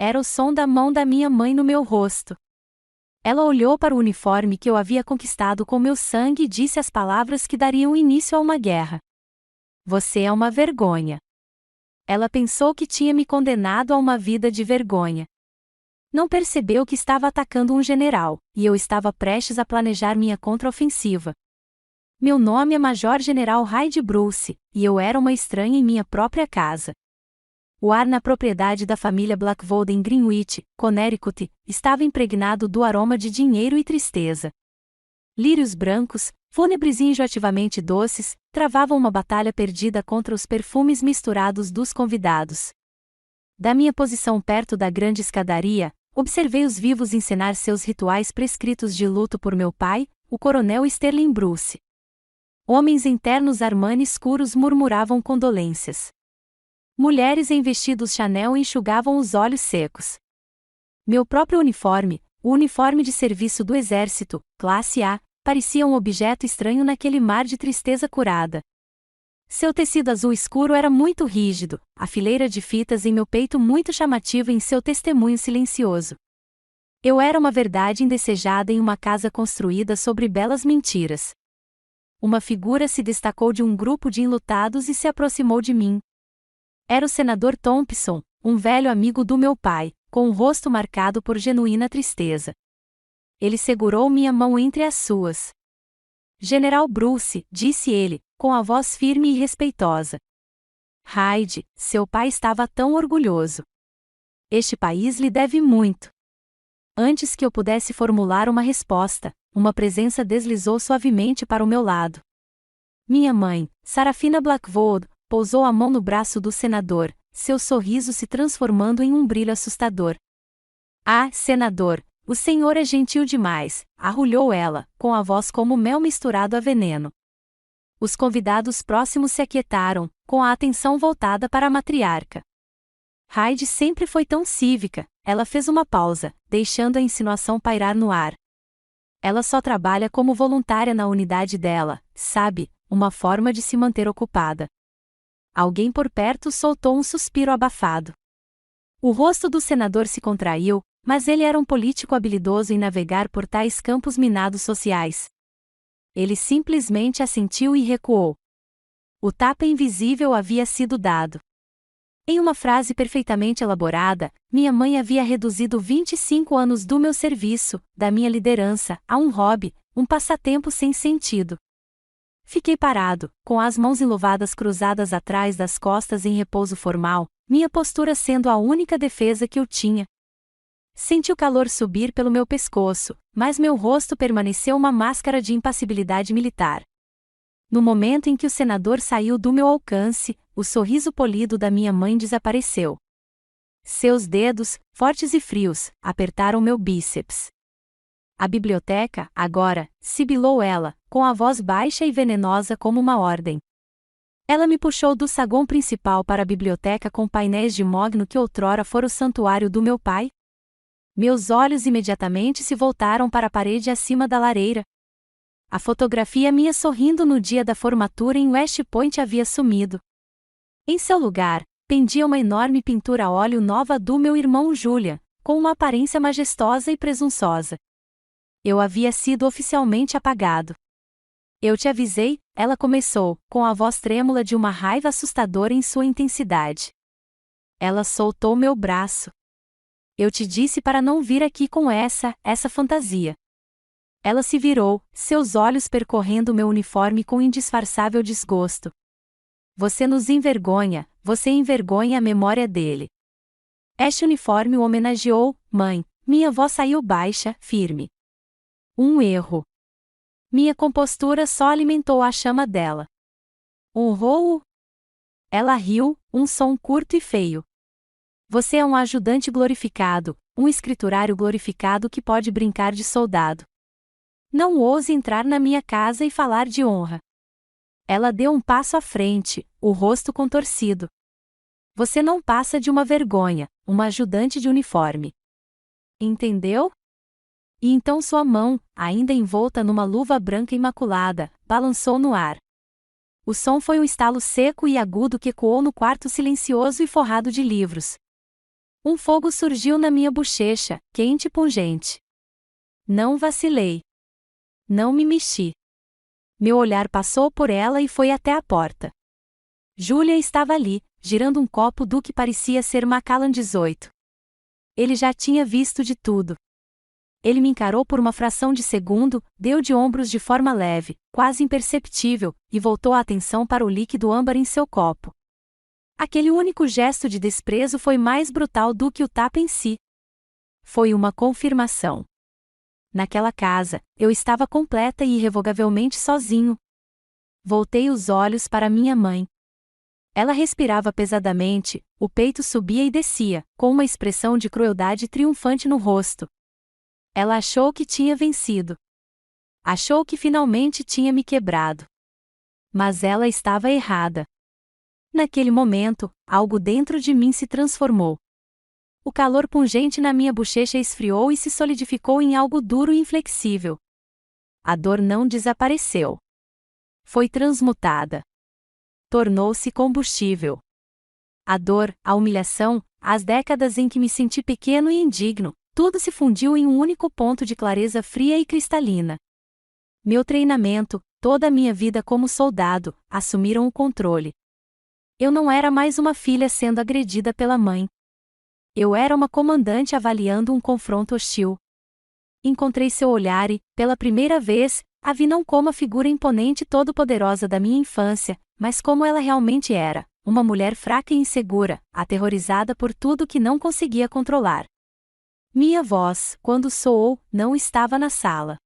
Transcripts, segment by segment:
Era o som da mão da minha mãe no meu rosto. Ela olhou para o uniforme que eu havia conquistado com meu sangue e disse as palavras que dariam início a uma guerra. Você é uma vergonha. Ela pensou que tinha me condenado a uma vida de vergonha. Não percebeu que estava atacando um general, e eu estava prestes a planejar minha contraofensiva. Meu nome é Major-General Hyde Bruce, e eu era uma estranha em minha própria casa. O ar na propriedade da família Blackwood em Greenwich, Connecticut, estava impregnado do aroma de dinheiro e tristeza. Lírios brancos, fúnebres e enjoativamente doces, travavam uma batalha perdida contra os perfumes misturados dos convidados. Da minha posição perto da grande escadaria, observei os vivos encenar seus rituais prescritos de luto por meu pai, o coronel Sterling Bruce. Homens em ternos Armani escuros murmuravam condolências. Mulheres em vestidos Chanel enxugavam os olhos secos. Meu próprio uniforme, o uniforme de serviço do exército, classe A, parecia um objeto estranho naquele mar de tristeza curada. Seu tecido azul escuro era muito rígido, a fileira de fitas em meu peito muito chamativa em seu testemunho silencioso. Eu era uma verdade indesejada em uma casa construída sobre belas mentiras. Uma figura se destacou de um grupo de enlutados e se aproximou de mim. Era o senador Thompson, um velho amigo do meu pai, com o rosto marcado por genuína tristeza. Ele segurou minha mão entre as suas. General Bruce, disse ele, com a voz firme e respeitosa. Hyde, seu pai estava tão orgulhoso. Este país lhe deve muito. Antes que eu pudesse formular uma resposta, uma presença deslizou suavemente para o meu lado. Minha mãe, Sarafina Blackwood, pousou a mão no braço do senador, seu sorriso se transformando em um brilho assustador. Ah, senador, o senhor é gentil demais, arrulhou ela, com a voz como mel misturado a veneno. Os convidados próximos se aquietaram, com a atenção voltada para a matriarca. Hyde sempre foi tão cívica, ela fez uma pausa, deixando a insinuação pairar no ar. Ela só trabalha como voluntária na unidade dela, sabe, uma forma de se manter ocupada. Alguém por perto soltou um suspiro abafado. O rosto do senador se contraiu, mas ele era um político habilidoso em navegar por tais campos minados sociais. Ele simplesmente assentiu e recuou. O tapa invisível havia sido dado. Em uma frase perfeitamente elaborada, minha mãe havia reduzido 25 anos do meu serviço, da minha liderança, a um hobby, um passatempo sem sentido. Fiquei parado, com as mãos enluvadas cruzadas atrás das costas em repouso formal, minha postura sendo a única defesa que eu tinha. Senti o calor subir pelo meu pescoço, mas meu rosto permaneceu uma máscara de impassibilidade militar. No momento em que o senador saiu do meu alcance, o sorriso polido da minha mãe desapareceu. Seus dedos, fortes e frios, apertaram meu bíceps. A biblioteca, agora, sibilou ela, com a voz baixa e venenosa como uma ordem. Ela me puxou do saguão principal para a biblioteca com painéis de mogno que outrora fora o santuário do meu pai. Meus olhos imediatamente se voltaram para a parede acima da lareira. A fotografia minha sorrindo no dia da formatura em West Point havia sumido. Em seu lugar, pendia uma enorme pintura a óleo nova do meu irmão Julian, com uma aparência majestosa e presunçosa. Eu havia sido oficialmente apagado. Eu te avisei, ela começou, com a voz trêmula de uma raiva assustadora em sua intensidade. Ela soltou meu braço. Eu te disse para não vir aqui com essa fantasia. Ela se virou, seus olhos percorrendo meu uniforme com indisfarçável desgosto. Você nos envergonha, você envergonha a memória dele. Este uniforme o homenageou, mãe, minha voz saiu baixa, firme. Um erro. Minha compostura só alimentou a chama dela. Honrou-o? Ela riu, um som curto e feio. Você é um ajudante glorificado, um escriturário glorificado que pode brincar de soldado. Não ouse entrar na minha casa e falar de honra. Ela deu um passo à frente, o rosto contorcido. Você não passa de uma vergonha, uma ajudante de uniforme. Entendeu? E então sua mão, ainda envolta numa luva branca imaculada, balançou no ar. O som foi um estalo seco e agudo que ecoou no quarto silencioso e forrado de livros. Um fogo surgiu na minha bochecha, quente e pungente. Não vacilei. Não me mexi. Meu olhar passou por ela e foi até a porta. Julia estava ali, girando um copo do que parecia ser Macallan 18. Ele já tinha visto de tudo. Ele me encarou por uma fração de segundo, deu de ombros de forma leve, quase imperceptível, e voltou a atenção para o líquido âmbar em seu copo. Aquele único gesto de desprezo foi mais brutal do que o tapa em si. Foi uma confirmação. Naquela casa, eu estava completa e irrevogavelmente sozinho. Voltei os olhos para minha mãe. Ela respirava pesadamente, o peito subia e descia, com uma expressão de crueldade triunfante no rosto. Ela achou que tinha vencido. Achou que finalmente tinha me quebrado. Mas ela estava errada. Naquele momento, algo dentro de mim se transformou. O calor pungente na minha bochecha esfriou e se solidificou em algo duro e inflexível. A dor não desapareceu. Foi transmutada. Tornou-se combustível. A dor, a humilhação, as décadas em que me senti pequeno e indigno, tudo se fundiu em um único ponto de clareza fria e cristalina. Meu treinamento, toda a minha vida como soldado, assumiram o controle. Eu não era mais uma filha sendo agredida pela mãe. Eu era uma comandante avaliando um confronto hostil. Encontrei seu olhar e, pela primeira vez, a vi não como a figura imponente e todo-poderosa da minha infância, mas como ela realmente era, uma mulher fraca e insegura, aterrorizada por tudo que não conseguia controlar. Minha voz, quando soou, não estava na sala.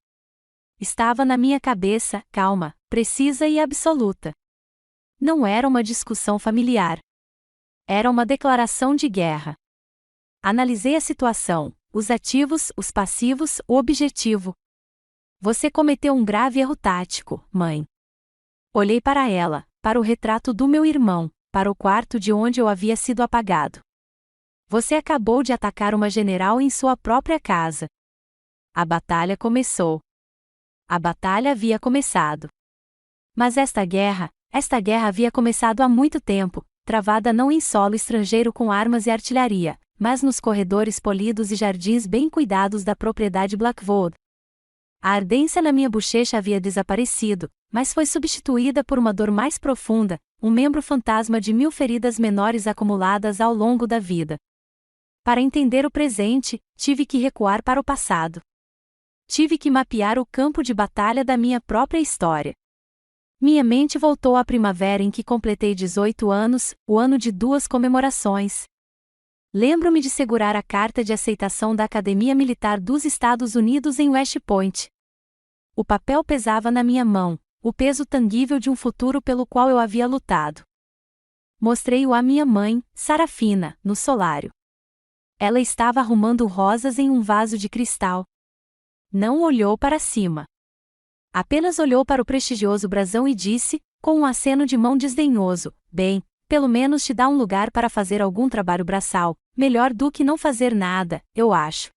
Estava na minha cabeça, calma, precisa e absoluta. Não era uma discussão familiar. Era uma declaração de guerra. Analisei a situação, os ativos, os passivos, o objetivo. Você cometeu um grave erro tático, mãe. Olhei para ela, para o retrato do meu irmão, para o quarto de onde eu havia sido apagado. Você acabou de atacar uma general em sua própria casa. A batalha começou. A batalha havia começado. Mas esta guerra havia começado há muito tempo, travada não em solo estrangeiro com armas e artilharia, mas nos corredores polidos e jardins bem cuidados da propriedade Blackwood. A ardência na minha bochecha havia desaparecido, mas foi substituída por uma dor mais profunda, um membro fantasma de 1000 feridas menores acumuladas ao longo da vida. Para entender o presente, tive que recuar para o passado. Tive que mapear o campo de batalha da minha própria história. Minha mente voltou à primavera em que completei 18 anos, o ano de 2 comemorações. Lembro-me de segurar a carta de aceitação da Academia Militar dos Estados Unidos em West Point. O papel pesava na minha mão, o peso tangível de um futuro pelo qual eu havia lutado. Mostrei-o à minha mãe, Sarafina, no solário. Ela estava arrumando rosas em um vaso de cristal. Não olhou para cima. Apenas olhou para o prestigioso brasão e disse, com um aceno de mão desdenhoso, bem, pelo menos te dá um lugar para fazer algum trabalho braçal, melhor do que não fazer nada, eu acho.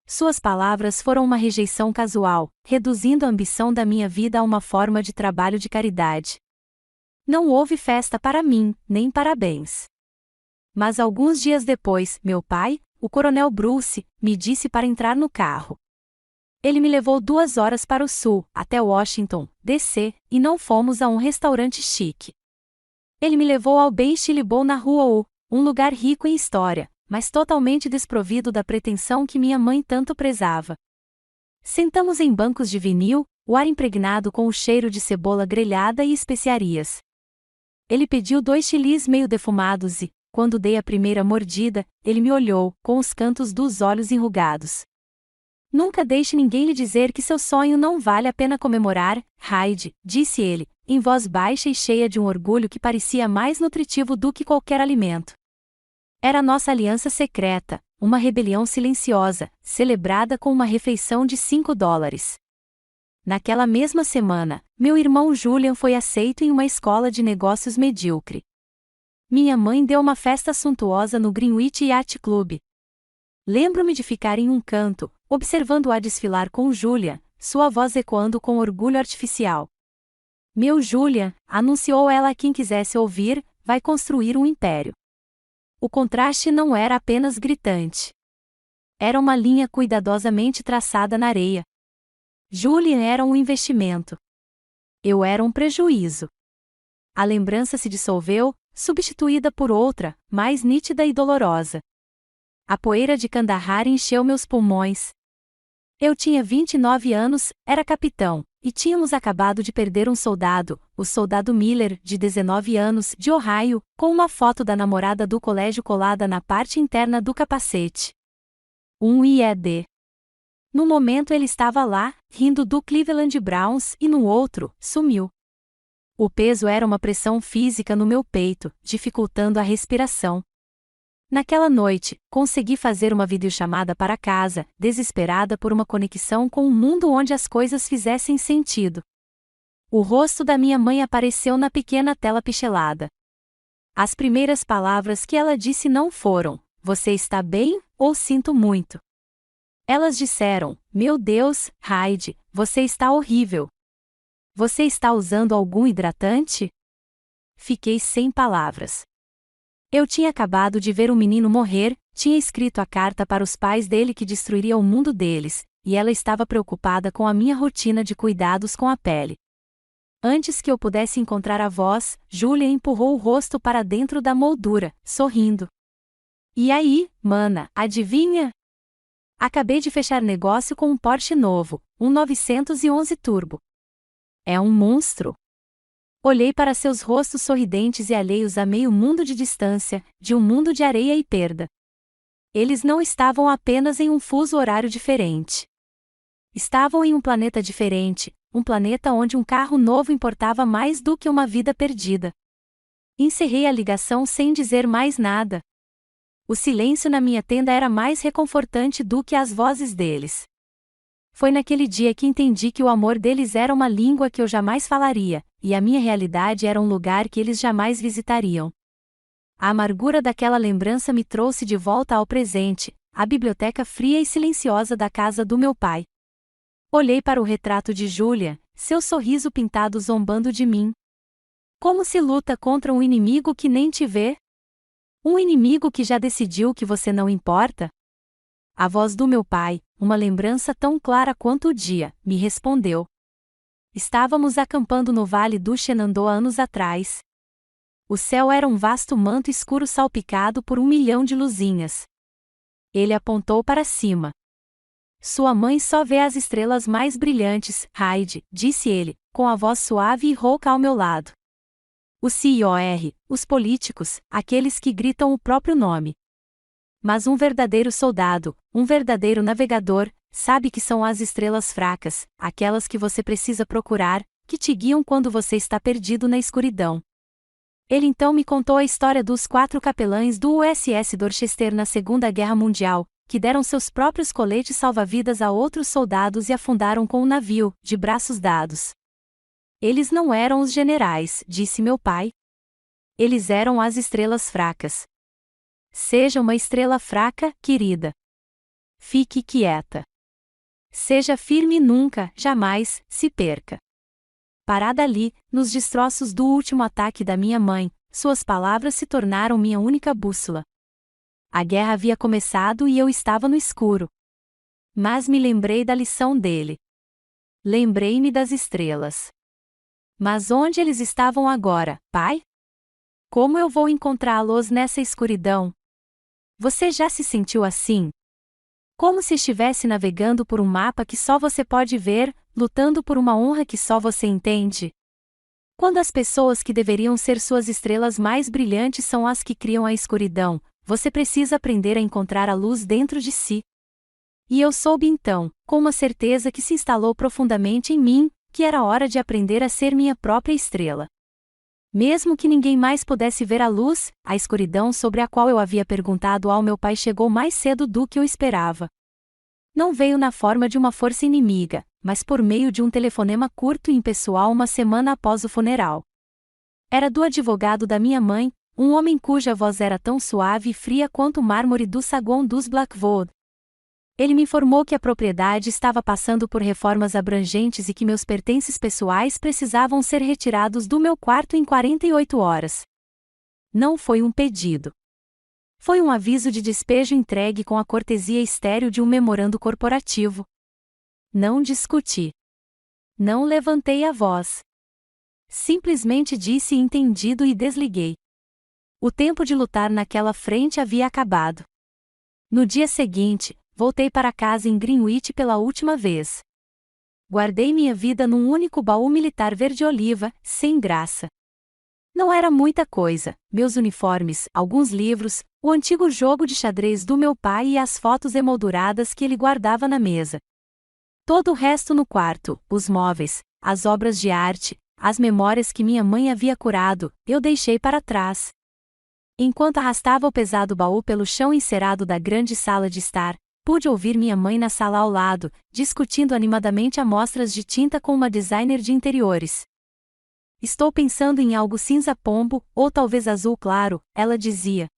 Suas palavras foram uma rejeição casual, reduzindo a ambição da minha vida a uma forma de trabalho de caridade. Não houve festa para mim, nem parabéns. Mas alguns dias depois, meu pai, o coronel Bruce, me disse para entrar no carro. Ele me levou 2 horas para o sul, até Washington, D.C., e não fomos a um restaurante chique. Ele me levou ao Ben Chilibou na Rua U, um lugar rico em história, mas totalmente desprovido da pretensão que minha mãe tanto prezava. Sentamos em bancos de vinil, o ar impregnado com o cheiro de cebola grelhada e especiarias. Ele pediu 2 chilis meio defumados e, quando dei a primeira mordida, ele me olhou, com os cantos dos olhos enrugados. Nunca deixe ninguém lhe dizer que seu sonho não vale a pena comemorar, Hyde, disse ele, em voz baixa e cheia de um orgulho que parecia mais nutritivo do que qualquer alimento. Era nossa aliança secreta, uma rebelião silenciosa, celebrada com uma refeição de $5. Naquela mesma semana, meu irmão Julian foi aceito em uma escola de negócios medíocre. Minha mãe deu uma festa suntuosa no Greenwich Yacht Club. Lembro-me de ficar em um canto, observando-a desfilar com Julian, sua voz ecoando com orgulho artificial. Meu Julian, anunciou ela a quem quisesse ouvir, vai construir um império. O contraste não era apenas gritante. Era uma linha cuidadosamente traçada na areia. Julie era um investimento. Eu era um prejuízo. A lembrança se dissolveu, substituída por outra, mais nítida e dolorosa. A poeira de Kandahar encheu meus pulmões. Eu tinha 29 anos, era capitão, e tínhamos acabado de perder um soldado, o soldado Miller, de 19 anos, de Ohio, com uma foto da namorada do colégio colada na parte interna do capacete. Um IED. No momento ele estava lá, rindo do Cleveland Browns, e no outro, sumiu. O peso era uma pressão física no meu peito, dificultando a respiração. Naquela noite, consegui fazer uma videochamada para casa, desesperada por uma conexão com um mundo onde as coisas fizessem sentido. O rosto da minha mãe apareceu na pequena tela pixelada. As primeiras palavras que ela disse não foram: "Você está bem?" ou "Sinto muito." Elas disseram: "Meu Deus, Heidi, você está horrível. Você está usando algum hidratante?" Fiquei sem palavras. Eu tinha acabado de ver um menino morrer, tinha escrito a carta para os pais dele que destruiria o mundo deles, e ela estava preocupada com a minha rotina de cuidados com a pele. Antes que eu pudesse encontrar a voz, Julia empurrou o rosto para dentro da moldura, sorrindo. "E aí, mana, adivinha? Acabei de fechar negócio com um Porsche novo, um 911 Turbo. É um monstro." Olhei para seus rostos sorridentes e alheios a meio mundo de distância, de um mundo de areia e perda. Eles não estavam apenas em um fuso horário diferente. Estavam em um planeta diferente, um planeta onde um carro novo importava mais do que uma vida perdida. Encerrei a ligação sem dizer mais nada. O silêncio na minha tenda era mais reconfortante do que as vozes deles. Foi naquele dia que entendi que o amor deles era uma língua que eu jamais falaria, e a minha realidade era um lugar que eles jamais visitariam. A amargura daquela lembrança me trouxe de volta ao presente, à biblioteca fria e silenciosa da casa do meu pai. Olhei para o retrato de Julia, seu sorriso pintado zombando de mim. Como se luta contra um inimigo que nem te vê? Um inimigo que já decidiu que você não importa? A voz do meu pai, uma lembrança tão clara quanto o dia, me respondeu. Estávamos acampando no Vale do Shenandoah anos atrás. O céu era um vasto manto escuro salpicado por 1 milhão de luzinhas. Ele apontou para cima. Sua mãe só vê as estrelas mais brilhantes, Heidi, disse ele, com a voz suave e rouca ao meu lado. O CIOR, os políticos, aqueles que gritam o próprio nome. Mas um verdadeiro soldado, um verdadeiro navegador, sabe que são as estrelas fracas, aquelas que você precisa procurar, que te guiam quando você está perdido na escuridão. Ele então me contou a história dos 4 capelães do USS Dorchester na Segunda Guerra Mundial, que deram seus próprios coletes salva-vidas a outros soldados e afundaram com o navio, de braços dados. Eles não eram os generais, disse meu pai. Eles eram as estrelas fracas. Seja uma estrela fraca, querida. Fique quieta. Seja firme e nunca, jamais, se perca. Parada ali, nos destroços do último ataque da minha mãe, suas palavras se tornaram minha única bússola. A guerra havia começado e eu estava no escuro. Mas me lembrei da lição dele. Lembrei-me das estrelas. Mas onde eles estavam agora, pai? Como eu vou encontrá-los nessa escuridão? Você já se sentiu assim? Como se estivesse navegando por um mapa que só você pode ver, lutando por uma honra que só você entende? Quando as pessoas que deveriam ser suas estrelas mais brilhantes são as que criam a escuridão, você precisa aprender a encontrar a luz dentro de si. E eu soube então, com uma certeza que se instalou profundamente em mim, que era hora de aprender a ser minha própria estrela. Mesmo que ninguém mais pudesse ver a luz, a escuridão sobre a qual eu havia perguntado ao meu pai chegou mais cedo do que eu esperava. Não veio na forma de uma força inimiga, mas por meio de um telefonema curto e impessoal uma semana após o funeral. Era do advogado da minha mãe, um homem cuja voz era tão suave e fria quanto o mármore do saguão dos Blackwood. Ele me informou que a propriedade estava passando por reformas abrangentes e que meus pertences pessoais precisavam ser retirados do meu quarto em 48 horas. Não foi um pedido. Foi um aviso de despejo entregue com a cortesia estéril de um memorando corporativo. Não discuti. Não levantei a voz. Simplesmente disse entendido e desliguei. O tempo de lutar naquela frente havia acabado. No dia seguinte, voltei para casa em Greenwich pela última vez. Guardei minha vida num único baú militar verde-oliva, sem graça. Não era muita coisa: meus uniformes, alguns livros, o antigo jogo de xadrez do meu pai e as fotos emolduradas que ele guardava na mesa. Todo o resto no quarto, os móveis, as obras de arte, as memórias que minha mãe havia curado, eu deixei para trás. Enquanto arrastava o pesado baú pelo chão encerado da grande sala de estar, pude ouvir minha mãe na sala ao lado, discutindo animadamente amostras de tinta com uma designer de interiores. Estou pensando em algo cinza pombo, ou talvez azul claro, ela dizia.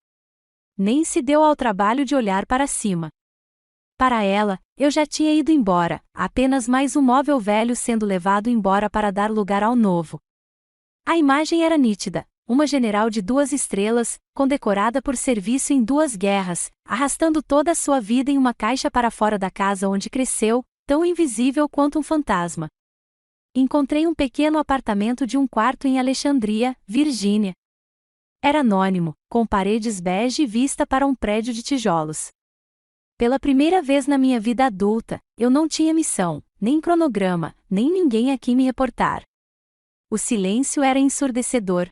Nem se deu ao trabalho de olhar para cima. Para ela, eu já tinha ido embora, apenas mais um móvel velho sendo levado embora para dar lugar ao novo. A imagem era nítida. Uma general de 2 estrelas, condecorada por serviço em 2 guerras, arrastando toda a sua vida em uma caixa para fora da casa onde cresceu, tão invisível quanto um fantasma. Encontrei um pequeno apartamento de 1 quarto em Alexandria, Virgínia. Era anônimo, com paredes bege e vista para um prédio de tijolos. Pela primeira vez na minha vida adulta, eu não tinha missão, nem cronograma, nem ninguém a quem me reportar. O silêncio era ensurdecedor.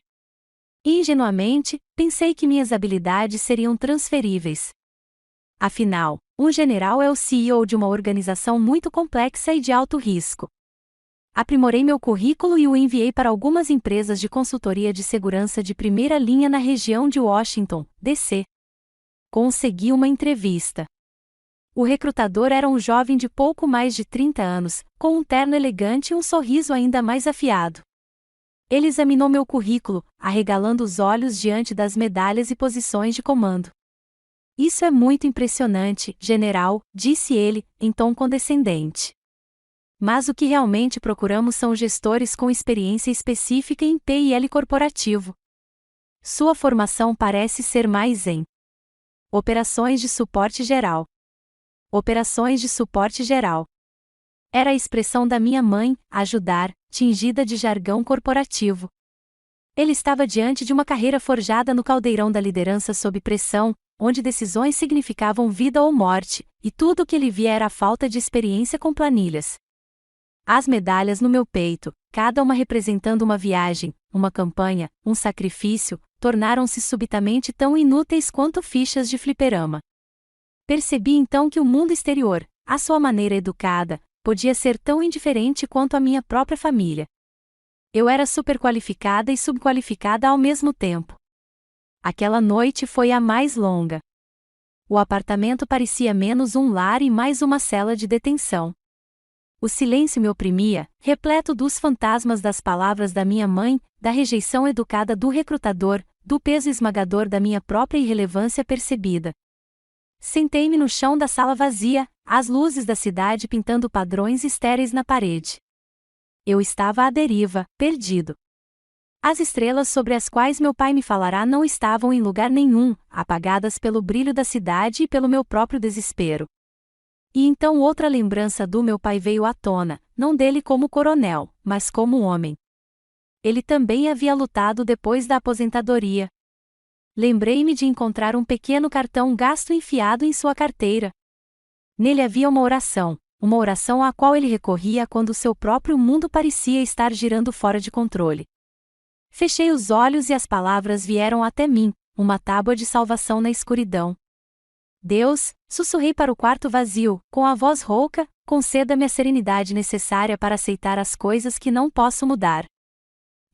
Ingenuamente, pensei que minhas habilidades seriam transferíveis. Afinal, um general é o CEO de uma organização muito complexa e de alto risco. Aprimorei meu currículo e o enviei para algumas empresas de consultoria de segurança de primeira linha na região de Washington, D.C. Consegui uma entrevista. O recrutador era um jovem de pouco mais de 30 anos, com um terno elegante e um sorriso ainda mais afiado. Ele examinou meu currículo, arregalando os olhos diante das medalhas e posições de comando. Isso é muito impressionante, general, disse ele, em tom condescendente. Mas o que realmente procuramos são gestores com experiência específica em P&L corporativo. Sua formação parece ser mais em operações de suporte geral. Operações de suporte geral. Era a expressão da minha mãe, ajudar, tingida de jargão corporativo. Ele estava diante de uma carreira forjada no caldeirão da liderança sob pressão, onde decisões significavam vida ou morte, e tudo o que ele via era a falta de experiência com planilhas. As medalhas no meu peito, cada uma representando uma viagem, uma campanha, um sacrifício, tornaram-se subitamente tão inúteis quanto fichas de fliperama. Percebi então que o mundo exterior, à sua maneira educada, podia ser tão indiferente quanto a minha própria família. Eu era superqualificada e subqualificada ao mesmo tempo. Aquela noite foi a mais longa. O apartamento parecia menos um lar e mais uma cela de detenção. O silêncio me oprimia, repleto dos fantasmas das palavras da minha mãe, da rejeição educada do recrutador, do peso esmagador da minha própria irrelevância percebida. Sentei-me no chão da sala vazia, as luzes da cidade pintando padrões estéreis na parede. Eu estava à deriva, perdido. As estrelas sobre as quais meu pai me falará não estavam em lugar nenhum, apagadas pelo brilho da cidade e pelo meu próprio desespero. E então outra lembrança do meu pai veio à tona, não dele como coronel, mas como homem. Ele também havia lutado depois da aposentadoria. Lembrei-me de encontrar um pequeno cartão gasto enfiado em sua carteira. Nele havia uma oração à qual ele recorria quando seu próprio mundo parecia estar girando fora de controle. Fechei os olhos e as palavras vieram até mim, uma tábua de salvação na escuridão. Deus, sussurrei para o quarto vazio, com a voz rouca, conceda-me a serenidade necessária para aceitar as coisas que não posso mudar.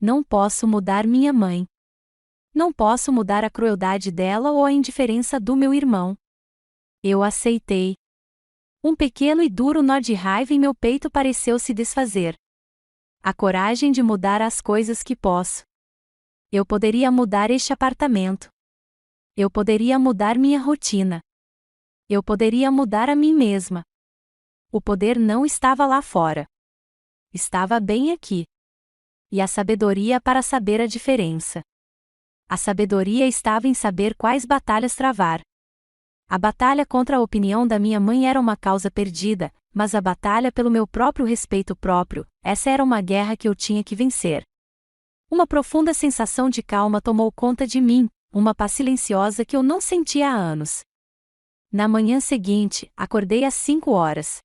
Não posso mudar minha mãe. Não posso mudar a crueldade dela ou a indiferença do meu irmão. Eu aceitei. Um pequeno e duro nó de raiva em meu peito pareceu se desfazer. A coragem de mudar as coisas que posso. Eu poderia mudar este apartamento. Eu poderia mudar minha rotina. Eu poderia mudar a mim mesma. O poder não estava lá fora. Estava bem aqui. E a sabedoria para saber a diferença. A sabedoria estava em saber quais batalhas travar. A batalha contra a opinião da minha mãe era uma causa perdida, mas a batalha pelo meu próprio respeito próprio, essa era uma guerra que eu tinha que vencer. Uma profunda sensação de calma tomou conta de mim, uma paz silenciosa que eu não sentia há anos. Na manhã seguinte, acordei às 5 horas.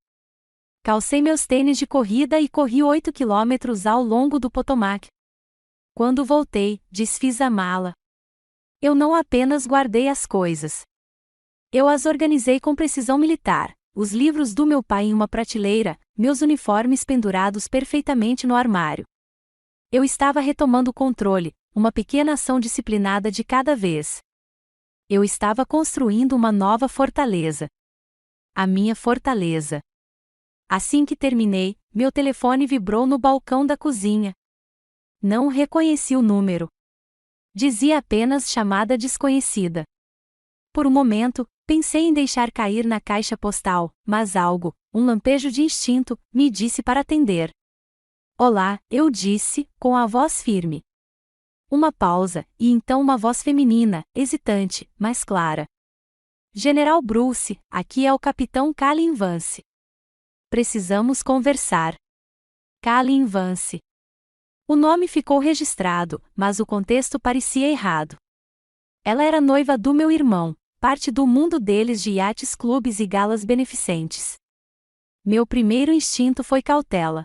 Calcei meus tênis de corrida e corri 8 quilômetros ao longo do Potomac. Quando voltei, desfiz a mala. Eu não apenas guardei as coisas. Eu as organizei com precisão militar, os livros do meu pai em uma prateleira, meus uniformes pendurados perfeitamente no armário. Eu estava retomando o controle, uma pequena ação disciplinada de cada vez. Eu estava construindo uma nova fortaleza. A minha fortaleza. Assim que terminei, meu telefone vibrou no balcão da cozinha. Não reconheci o número. Dizia apenas chamada desconhecida. Por um momento, pensei em deixar cair na caixa postal, mas algo, um lampejo de instinto, me disse para atender. Olá, eu disse, com a voz firme. Uma pausa, e então uma voz feminina, hesitante, mas clara. General Bruce, aqui é o Capitão Calin Vance. Precisamos conversar. Calin Vance. O nome ficou registrado, mas o contexto parecia errado. Ela era noiva do meu irmão, parte do mundo deles de iates, clubes e galas beneficentes. Meu primeiro instinto foi cautela.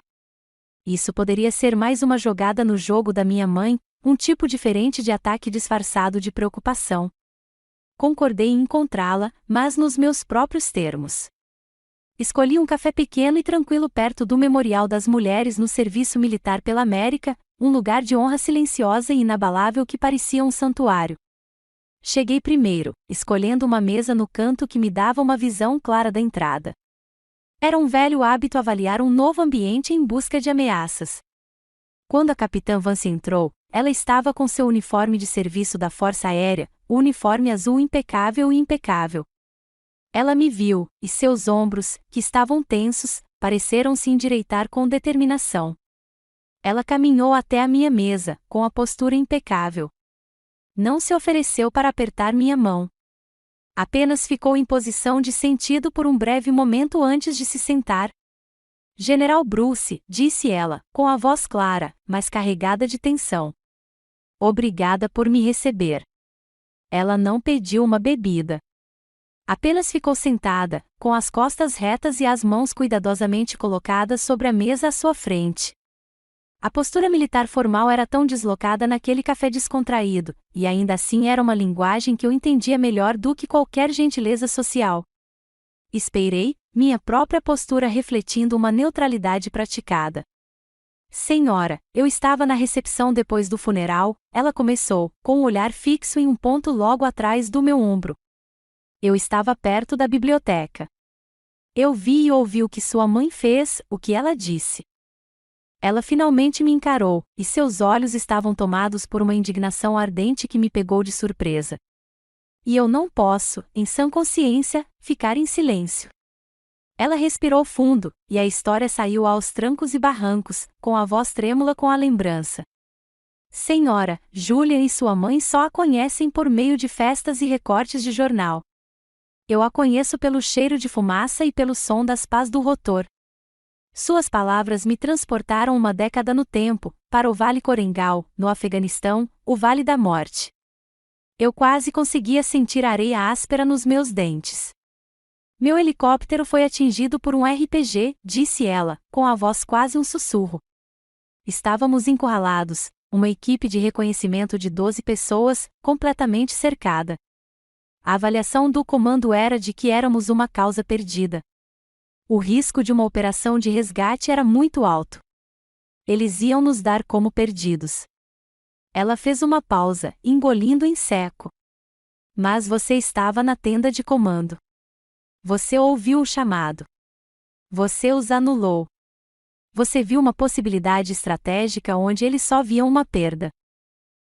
Isso poderia ser mais uma jogada no jogo da minha mãe, um tipo diferente de ataque disfarçado de preocupação. Concordei em encontrá-la, mas nos meus próprios termos. Escolhi um café pequeno e tranquilo perto do Memorial das Mulheres no Serviço Militar pela América, um lugar de honra silenciosa e inabalável que parecia um santuário. Cheguei primeiro, escolhendo uma mesa no canto que me dava uma visão clara da entrada. Era um velho hábito avaliar um novo ambiente em busca de ameaças. Quando a capitã Vance entrou, ela estava com seu uniforme de serviço da Força Aérea, o uniforme azul impecável e impecável. Ela me viu, e seus ombros, que estavam tensos, pareceram se endireitar com determinação. Ela caminhou até a minha mesa, com a postura impecável. Não se ofereceu para apertar minha mão. Apenas ficou em posição de sentido por um breve momento antes de se sentar. General Bruce, disse ela, com a voz clara, mas carregada de tensão. Obrigada por me receber. Ela não pediu uma bebida. Apenas ficou sentada, com as costas retas e as mãos cuidadosamente colocadas sobre a mesa à sua frente. A postura militar formal era tão deslocada naquele café descontraído, e ainda assim era uma linguagem que eu entendia melhor do que qualquer gentileza social. Esperei, minha própria postura refletindo uma neutralidade praticada. Senhora, eu estava na recepção depois do funeral, ela começou, com o olhar fixo em um ponto logo atrás do meu ombro. Eu estava perto da biblioteca. Eu vi e ouvi o que sua mãe fez, o que ela disse. Ela finalmente me encarou, e seus olhos estavam tomados por uma indignação ardente que me pegou de surpresa. E eu não posso, em sã consciência, ficar em silêncio. Ela respirou fundo, e a história saiu aos trancos e barrancos, com a voz trêmula com a lembrança. Senhora, Julian e sua mãe só a conhecem por meio de festas e recortes de jornal. Eu a conheço pelo cheiro de fumaça e pelo som das pás do rotor. Suas palavras me transportaram uma década no tempo, para o Vale Korengal, no Afeganistão, o Vale da Morte. Eu quase conseguia sentir a areia áspera nos meus dentes. Meu helicóptero foi atingido por um RPG, disse ela, com a voz quase um sussurro. Estávamos encurralados, uma equipe de reconhecimento de 12 pessoas, completamente cercada. A avaliação do comando era de que éramos uma causa perdida. O risco de uma operação de resgate era muito alto. Eles iam nos dar como perdidos. Ela fez uma pausa, engolindo em seco. Mas você estava na tenda de comando. Você ouviu o chamado. Você os anulou. Você viu uma possibilidade estratégica onde eles só viam uma perda.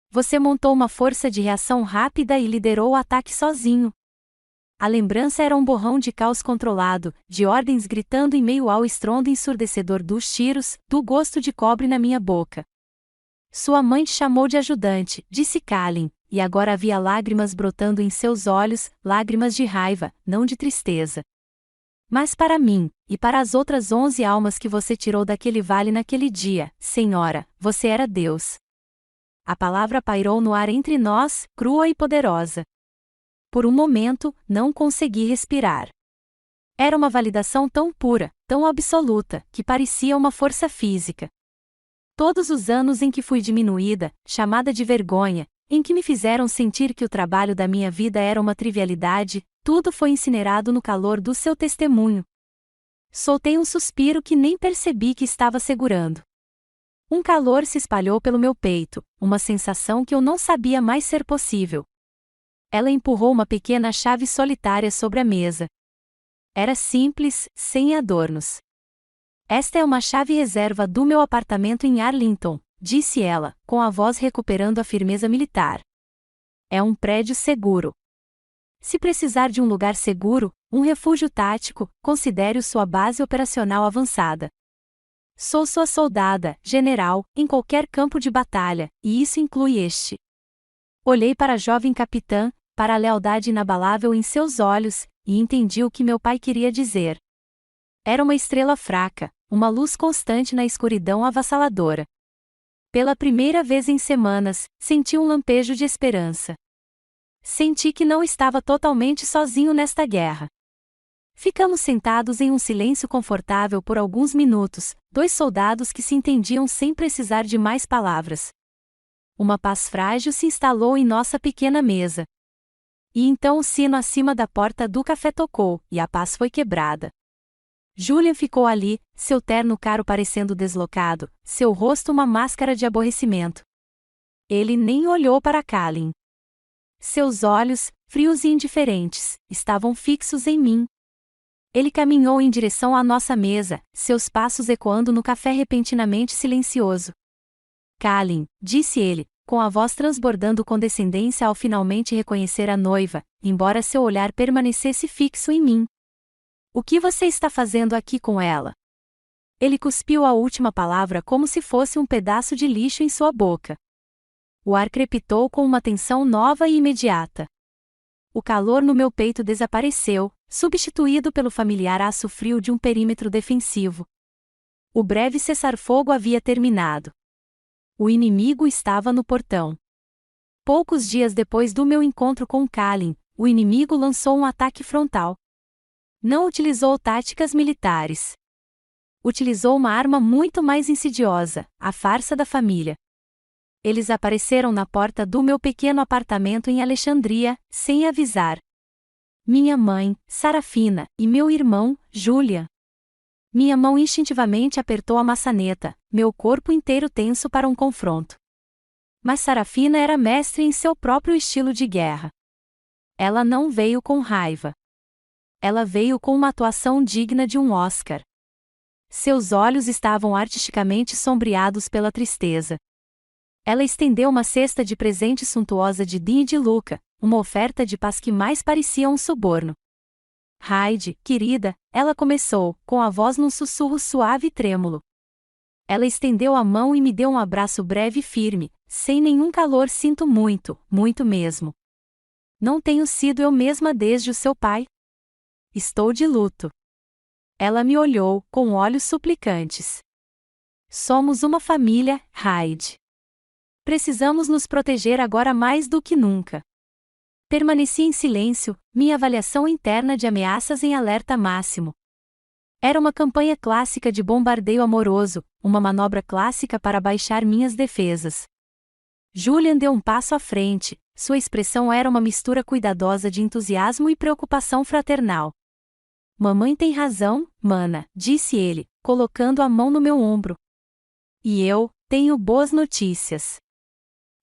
Você montou uma força de reação rápida e liderou o ataque sozinho. A lembrança era um borrão de caos controlado, de ordens gritando em meio ao estrondo ensurdecedor dos tiros, do gosto de cobre na minha boca. Sua mãe te chamou de ajudante, disse Calin, e agora havia lágrimas brotando em seus olhos, lágrimas de raiva, não de tristeza. Mas para mim, e para as outras 11 almas que você tirou daquele vale naquele dia, Senhora, você era Deus. A palavra pairou no ar entre nós, crua e poderosa. Por um momento, não consegui respirar. Era uma validação tão pura, tão absoluta, que parecia uma força física. Todos os anos em que fui diminuída, chamada de vergonha, em que me fizeram sentir que o trabalho da minha vida era uma trivialidade, tudo foi incinerado no calor do seu testemunho. Soltei um suspiro que nem percebi que estava segurando. Um calor se espalhou pelo meu peito, uma sensação que eu não sabia mais ser possível. Ela empurrou uma pequena chave solitária sobre a mesa. Era simples, sem adornos. Esta é uma chave reserva do meu apartamento em Arlington, disse ela, com a voz recuperando a firmeza militar. É um prédio seguro. Se precisar de um lugar seguro, um refúgio tático, considere-o sua base operacional avançada. Sou sua soldada, general, em qualquer campo de batalha, e isso inclui este. Olhei para a jovem capitã, para a lealdade inabalável em seus olhos, e entendi o que meu pai queria dizer. Era uma estrela fraca, uma luz constante na escuridão avassaladora. Pela primeira vez em semanas, senti um lampejo de esperança. Senti que não estava totalmente sozinho nesta guerra. Ficamos sentados em um silêncio confortável por alguns minutos, dois soldados que se entendiam sem precisar de mais palavras. Uma paz frágil se instalou em nossa pequena mesa. E então o sino acima da porta do café tocou, e a paz foi quebrada. Julian ficou ali, seu terno caro parecendo deslocado, seu rosto uma máscara de aborrecimento. Ele nem olhou para Kalin. Seus olhos, frios e indiferentes, estavam fixos em mim. Ele caminhou em direção à nossa mesa, seus passos ecoando no café repentinamente silencioso. Kalin, disse ele, com a voz transbordando condescendência ao finalmente reconhecer a noiva, embora seu olhar permanecesse fixo em mim. O que você está fazendo aqui com ela? Ele cuspiu a última palavra como se fosse um pedaço de lixo em sua boca. O ar crepitou com uma tensão nova e imediata. O calor no meu peito desapareceu, substituído pelo familiar aço frio de um perímetro defensivo. O breve cessar-fogo havia terminado. O inimigo estava no portão. Poucos dias depois do meu encontro com Kalin, o inimigo lançou um ataque frontal. Não utilizou táticas militares. Utilizou uma arma muito mais insidiosa, a farsa da família. Eles apareceram na porta do meu pequeno apartamento em Alexandria, sem avisar. Minha mãe, Sarafina, e meu irmão, Julian. Minha mão instintivamente apertou a maçaneta, meu corpo inteiro tenso para um confronto. Mas Sarafina era mestre em seu próprio estilo de guerra. Ela não veio com raiva. Ela veio com uma atuação digna de um Oscar. Seus olhos estavam artisticamente sombreados pela tristeza. Ela estendeu uma cesta de presente suntuosa de Dean e de Luca, uma oferta de paz que mais parecia um suborno. Heidi, querida, ela começou, com a voz num sussurro suave e trêmulo. Ela estendeu a mão e me deu um abraço breve e firme, sem nenhum calor. Sinto muito, muito mesmo. Não tenho sido eu mesma desde o seu pai. Estou de luto. Ela me olhou, com olhos suplicantes. Somos uma família, Heidi. Precisamos nos proteger agora mais do que nunca. Permaneci em silêncio, minha avaliação interna de ameaças em alerta máximo. Era uma campanha clássica de bombardeio amoroso, uma manobra clássica para baixar minhas defesas. Julian deu um passo à frente, sua expressão era uma mistura cuidadosa de entusiasmo e preocupação fraternal. Mamãe tem razão, mana, disse ele, colocando a mão no meu ombro. E eu tenho boas notícias.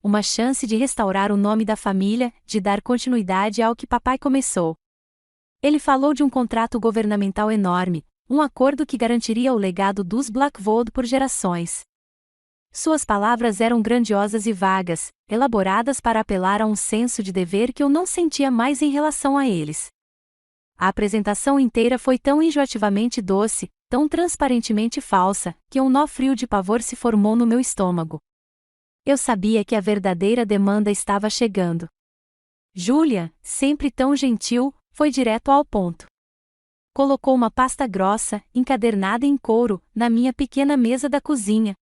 Uma chance de restaurar o nome da família, de dar continuidade ao que papai começou. Ele falou de um contrato governamental enorme, um acordo que garantiria o legado dos Blackwood por gerações. Suas palavras eram grandiosas e vagas, elaboradas para apelar a um senso de dever que eu não sentia mais em relação a eles. A apresentação inteira foi tão enjoativamente doce, tão transparentemente falsa, que um nó frio de pavor se formou no meu estômago. Eu sabia que a verdadeira demanda estava chegando. Julia, sempre tão gentil, foi direto ao ponto. Colocou uma pasta grossa, encadernada em couro, na minha pequena mesa da cozinha.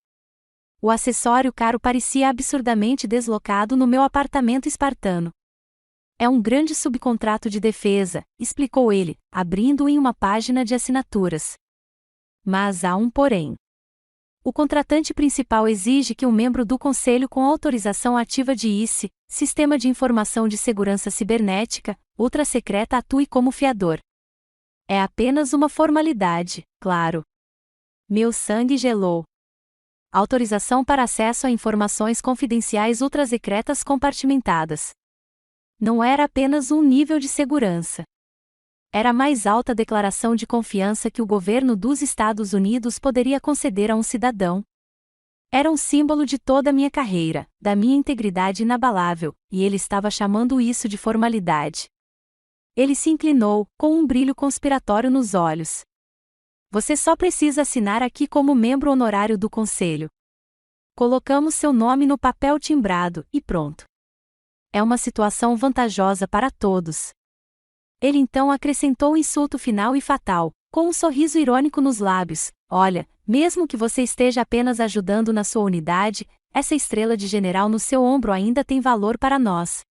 O acessório caro parecia absurdamente deslocado no meu apartamento espartano. É um grande subcontrato de defesa, explicou ele, abrindo em uma página de assinaturas. Mas há um porém. O contratante principal exige que um membro do conselho com autorização ativa de ICE, Sistema de Informação de Segurança Cibernética, ultra-secreta atue como fiador. É apenas uma formalidade, claro. Meu sangue gelou. Autorização para acesso a informações confidenciais ultra-secretas compartimentadas. Não era apenas um nível de segurança. Era a mais alta declaração de confiança que o governo dos Estados Unidos poderia conceder a um cidadão. Era um símbolo de toda a minha carreira, da minha integridade inabalável, e ele estava chamando isso de formalidade. Ele se inclinou, com um brilho conspiratório nos olhos. Você só precisa assinar aqui como membro honorário do conselho. Colocamos seu nome no papel timbrado, e pronto. É uma situação vantajosa para todos. Ele então acrescentou o insulto final e fatal, com um sorriso irônico nos lábios: olha, mesmo que você esteja apenas ajudando na sua unidade, essa estrela de general no seu ombro ainda tem valor para nós.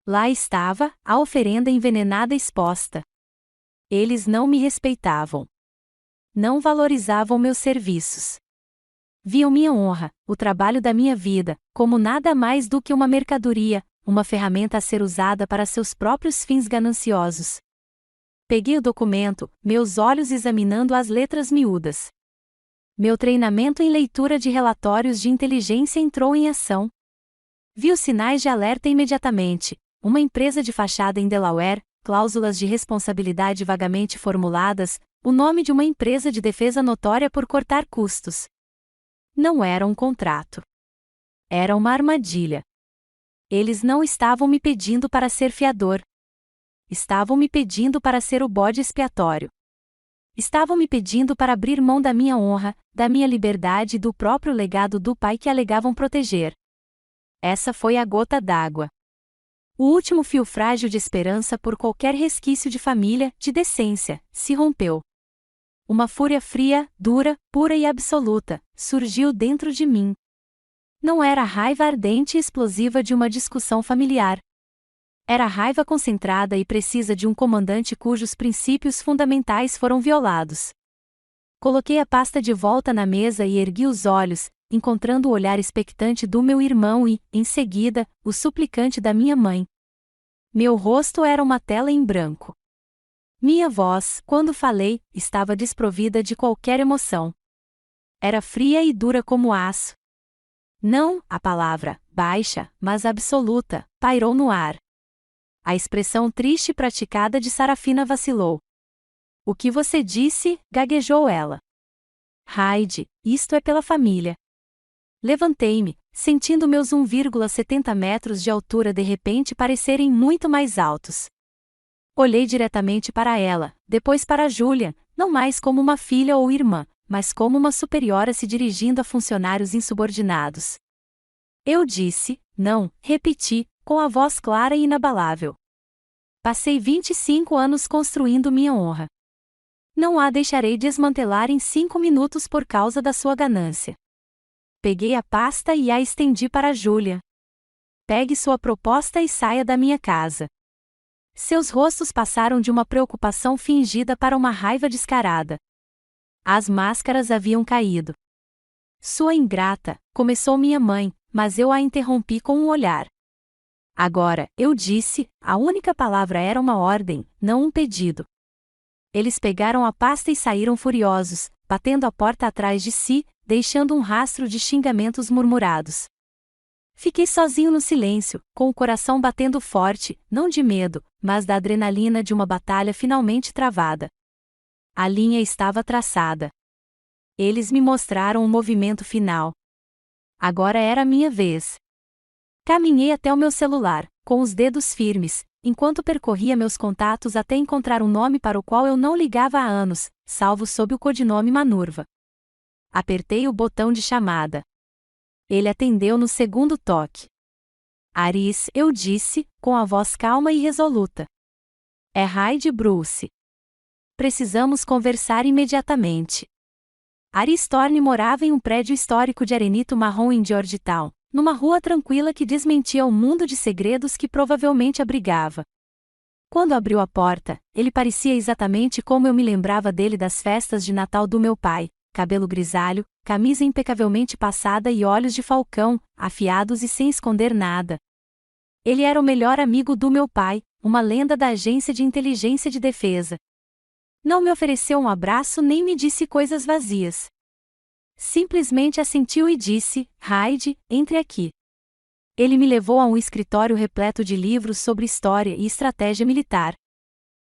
Lá estava, a oferenda envenenada exposta. Eles não me respeitavam. Não valorizavam meus serviços. Viam minha honra, o trabalho da minha vida, como nada mais do que uma mercadoria, uma ferramenta a ser usada para seus próprios fins gananciosos. Peguei o documento, meus olhos examinando as letras miúdas. Meu treinamento em leitura de relatórios de inteligência entrou em ação. Vi os sinais de alerta imediatamente: uma empresa de fachada em Delaware, cláusulas de responsabilidade vagamente formuladas, o nome de uma empresa de defesa notória por cortar custos. Não era um contrato. Era uma armadilha. Eles não estavam me pedindo para ser fiador. Estavam me pedindo para ser o bode expiatório. Estavam me pedindo para abrir mão da minha honra, da minha liberdade e do próprio legado do pai que alegavam proteger. Essa foi a gota d'água. O último fio frágil de esperança por qualquer resquício de família, de decência, se rompeu. Uma fúria fria, dura, pura e absoluta, surgiu dentro de mim. Não era a raiva ardente e explosiva de uma discussão familiar. Era a raiva concentrada e precisa de um comandante cujos princípios fundamentais foram violados. Coloquei a pasta de volta na mesa e ergui os olhos, encontrando o olhar expectante do meu irmão e, em seguida, o suplicante da minha mãe. Meu rosto era uma tela em branco. Minha voz, quando falei, estava desprovida de qualquer emoção. Era fria e dura como aço. Não, a palavra, baixa, mas absoluta, pairou no ar. A expressão triste e praticada de Sarafina vacilou. O que você disse? Gaguejou ela. Heidi, isto é pela família. Levantei-me, sentindo meus 1,70 metros de altura de repente parecerem muito mais altos. Olhei diretamente para ela, depois para Julia, não mais como uma filha ou irmã, mas como uma superiora se dirigindo a funcionários insubordinados. Eu disse, não, repeti, com a voz clara e inabalável. Passei 25 anos construindo minha honra. Não a deixarei desmantelar em 5 minutos por causa da sua ganância. Peguei a pasta e a estendi para Julia. Pegue sua proposta e saia da minha casa. Seus rostos passaram de uma preocupação fingida para uma raiva descarada. As máscaras haviam caído. Sua ingrata, começou minha mãe, mas eu a interrompi com um olhar. Agora, eu disse, a única palavra era uma ordem, não um pedido. Eles pegaram a pasta e saíram furiosos, batendo a porta atrás de si, deixando um rastro de xingamentos murmurados. Fiquei sozinho no silêncio, com o coração batendo forte, não de medo, mas da adrenalina de uma batalha finalmente travada. A linha estava traçada. Eles me mostraram o movimento final. Agora era a minha vez. Caminhei até o meu celular, com os dedos firmes, enquanto percorria meus contatos até encontrar um nome para o qual eu não ligava há anos, salvo sob o codinome Manurva. Apertei o botão de chamada. Ele atendeu no segundo toque. Aris, eu disse, com a voz calma e resoluta. É Hyde Bruce. Precisamos conversar imediatamente. Aris Thorne morava em um prédio histórico de arenito marrom em Georgetown, numa rua tranquila que desmentia o mundo de segredos que provavelmente abrigava. Quando abriu a porta, ele parecia exatamente como eu me lembrava dele das festas de Natal do meu pai: cabelo grisalho, camisa impecavelmente passada e olhos de falcão, afiados e sem esconder nada. Ele era o melhor amigo do meu pai, uma lenda da Agência de Inteligência de Defesa. Não me ofereceu um abraço nem me disse coisas vazias. Simplesmente assentiu e disse: Hyde, entre aqui. Ele me levou a um escritório repleto de livros sobre história e estratégia militar.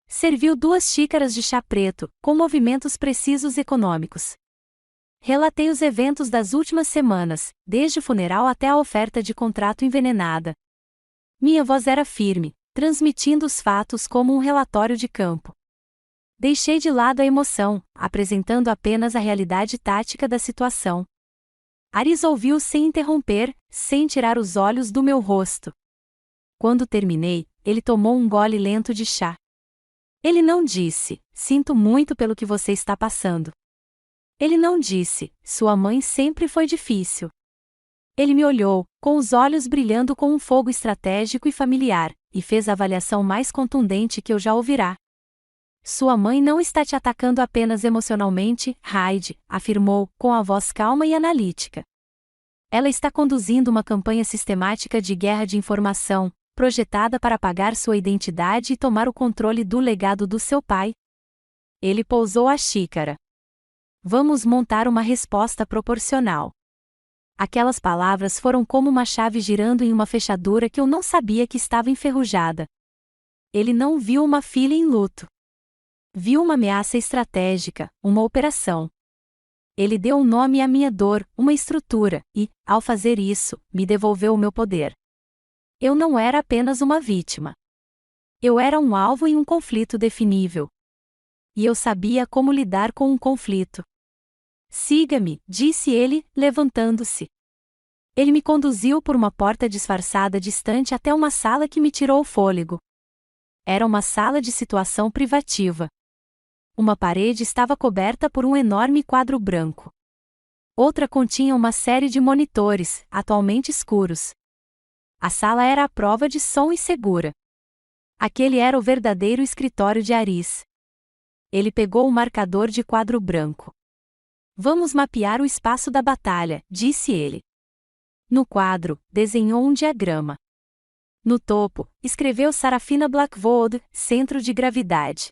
Serviu 2 xícaras de chá preto, com movimentos precisos econômicos. Relatei os eventos das últimas semanas, desde o funeral até a oferta de contrato envenenada. Minha voz era firme, transmitindo os fatos como um relatório de campo. Deixei de lado a emoção, apresentando apenas a realidade tática da situação. Aris ouviu sem interromper, sem tirar os olhos do meu rosto. Quando terminei, ele tomou um gole lento de chá. Ele não disse: sinto muito pelo que você está passando. Ele não disse: sua mãe sempre foi difícil. Ele me olhou, com os olhos brilhando com um fogo estratégico e familiar, e fez a avaliação mais contundente que eu já ouvirá. Sua mãe não está te atacando apenas emocionalmente, Hyde, afirmou, com a voz calma e analítica. Ela está conduzindo uma campanha sistemática de guerra de informação, projetada para apagar sua identidade e tomar o controle do legado do seu pai. Ele pousou a xícara. Vamos montar uma resposta proporcional. Aquelas palavras foram como uma chave girando em uma fechadura que eu não sabia que estava enferrujada. Ele não viu uma filha em luto. Viu uma ameaça estratégica, uma operação. Ele deu um nome à minha dor, uma estrutura, e, ao fazer isso, me devolveu o meu poder. Eu não era apenas uma vítima. Eu era um alvo em um conflito definível. E eu sabia como lidar com um conflito. Siga-me, disse ele, levantando-se. Ele me conduziu por uma porta disfarçada distante até uma sala que me tirou o fôlego. Era uma sala de situação privativa. Uma parede estava coberta por um enorme quadro branco. Outra continha uma série de monitores, atualmente escuros. A sala era à prova de som e segura. Aquele era o verdadeiro escritório de Aris. Ele pegou um marcador de quadro branco. Vamos mapear o espaço da batalha, disse ele. No quadro, desenhou um diagrama. No topo, escreveu Sarafina Blackwood, centro de gravidade.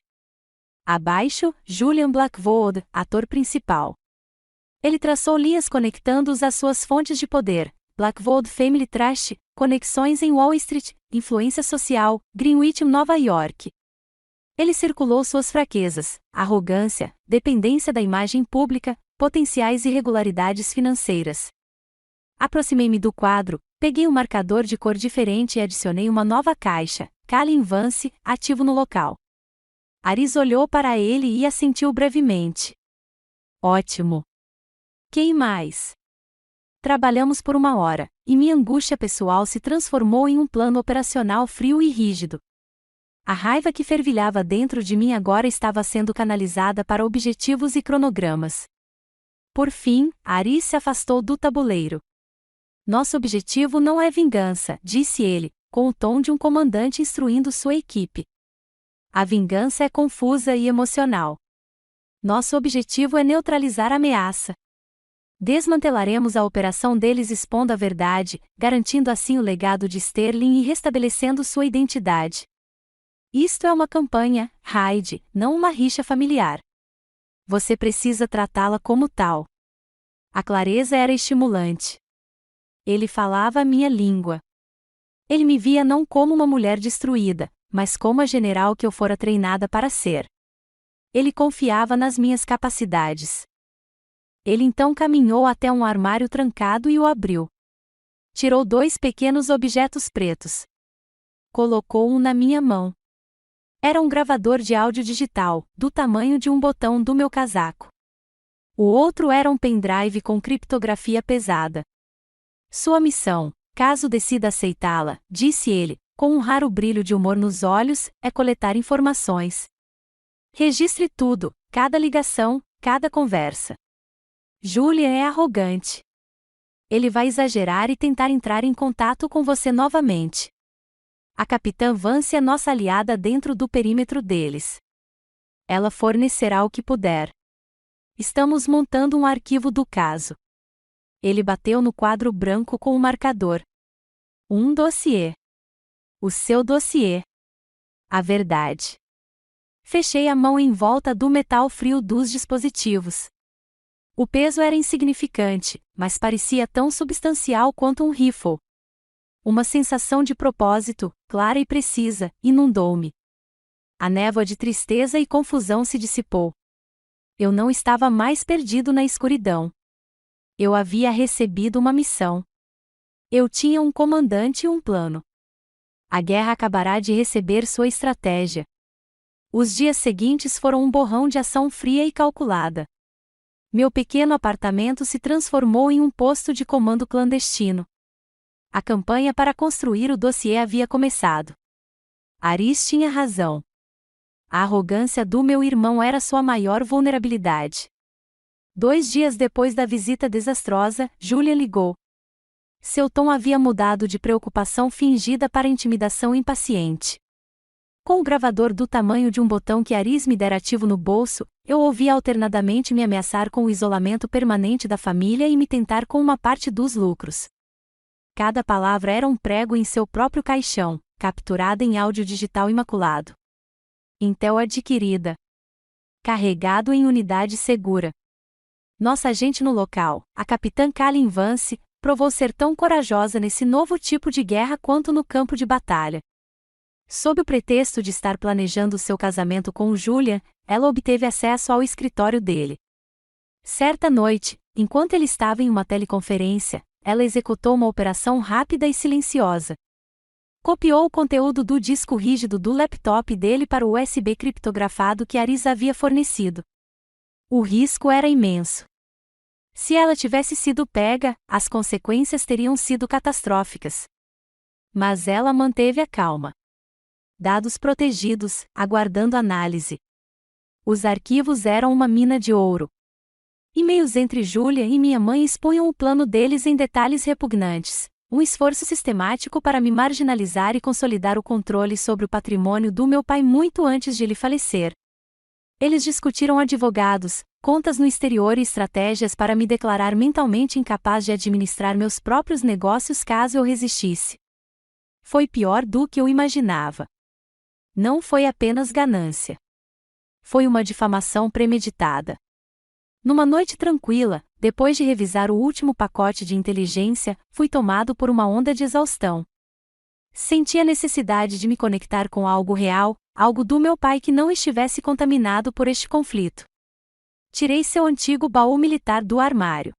Abaixo, Julian Blackwood, ator principal. Ele traçou linhas conectando-os às suas fontes de poder: Blackwood Family Trust, conexões em Wall Street, influência social, Greenwich, Nova York. Ele circulou suas fraquezas: arrogância, dependência da imagem pública, potenciais irregularidades financeiras. Aproximei-me do quadro, peguei um marcador de cor diferente e adicionei uma nova caixa, Calin Vance, ativo no local. Aris olhou para ele e assentiu brevemente. Ótimo. Quem mais? Trabalhamos por 1 hora, e minha angústia pessoal se transformou em um plano operacional frio e rígido. A raiva que fervilhava dentro de mim agora estava sendo canalizada para objetivos e cronogramas. Por fim, Aris se afastou do tabuleiro. Nosso objetivo não é vingança, disse ele, com o tom de um comandante instruindo sua equipe. A vingança é confusa e emocional. Nosso objetivo é neutralizar a ameaça. Desmantelaremos a operação deles expondo a verdade, garantindo assim o legado de Sterling e restabelecendo sua identidade. Isto é uma campanha, Hyde, não uma rixa familiar. Você precisa tratá-la como tal. A clareza era estimulante. Ele falava a minha língua. Ele me via não como uma mulher destruída, mas como a general que eu fora treinada para ser. Ele confiava nas minhas capacidades. Ele então caminhou até um armário trancado e o abriu. Tirou 2 pequenos objetos pretos. Colocou um na minha mão. Era um gravador de áudio digital, do tamanho de um botão do meu casaco. O outro era um pendrive com criptografia pesada. Sua missão, caso decida aceitá-la, disse ele, com um raro brilho de humor nos olhos, é coletar informações. Registre tudo, cada ligação, cada conversa. Julian é arrogante. Ele vai exagerar e tentar entrar em contato com você novamente. A Capitã Vance é nossa aliada dentro do perímetro deles. Ela fornecerá o que puder. Estamos montando um arquivo do caso. Ele bateu no quadro branco com o marcador. Um dossiê. O seu dossiê. A verdade. Fechei a mão em volta do metal frio dos dispositivos. O peso era insignificante, mas parecia tão substancial quanto um rifle. Uma sensação de propósito, clara e precisa, inundou-me. A névoa de tristeza e confusão se dissipou. Eu não estava mais perdido na escuridão. Eu havia recebido uma missão. Eu tinha um comandante e um plano. A guerra acabará de receber sua estratégia. Os dias seguintes foram um borrão de ação fria e calculada. Meu pequeno apartamento se transformou em um posto de comando clandestino. A campanha para construir o dossiê havia começado. Aris tinha razão. A arrogância do meu irmão era sua maior vulnerabilidade. 2 dias depois da visita desastrosa, Julian ligou. Seu tom havia mudado de preocupação fingida para intimidação impaciente. Com o gravador do tamanho de um botão que Aris me dera ativo no bolso, eu ouvia alternadamente me ameaçar com o isolamento permanente da família e me tentar com uma parte dos lucros. Cada palavra era um prego em seu próprio caixão, capturada em áudio digital imaculado. Intel adquirida. Carregado em unidade segura. Nossa agente no local, a Capitã Kalin Vance, provou ser tão corajosa nesse novo tipo de guerra quanto no campo de batalha. Sob o pretexto de estar planejando seu casamento com Julian, ela obteve acesso ao escritório dele. Certa noite, enquanto ele estava em uma teleconferência, ela executou uma operação rápida e silenciosa. Copiou o conteúdo do disco rígido do laptop dele para o USB criptografado que Aris havia fornecido. O risco era imenso. Se ela tivesse sido pega, as consequências teriam sido catastróficas. Mas ela manteve a calma. Dados protegidos, aguardando análise. Os arquivos eram uma mina de ouro. E-mails entre Julia e minha mãe expunham o plano deles em detalhes repugnantes, um esforço sistemático para me marginalizar e consolidar o controle sobre o patrimônio do meu pai muito antes de ele falecer. Eles discutiram advogados, contas no exterior e estratégias para me declarar mentalmente incapaz de administrar meus próprios negócios caso eu resistisse. Foi pior do que eu imaginava. Não foi apenas ganância. Foi uma difamação premeditada. Numa noite tranquila, depois de revisar o último pacote de inteligência, fui tomado por uma onda de exaustão. Senti a necessidade de me conectar com algo real, algo do meu pai que não estivesse contaminado por este conflito. Tirei seu antigo baú militar do armário.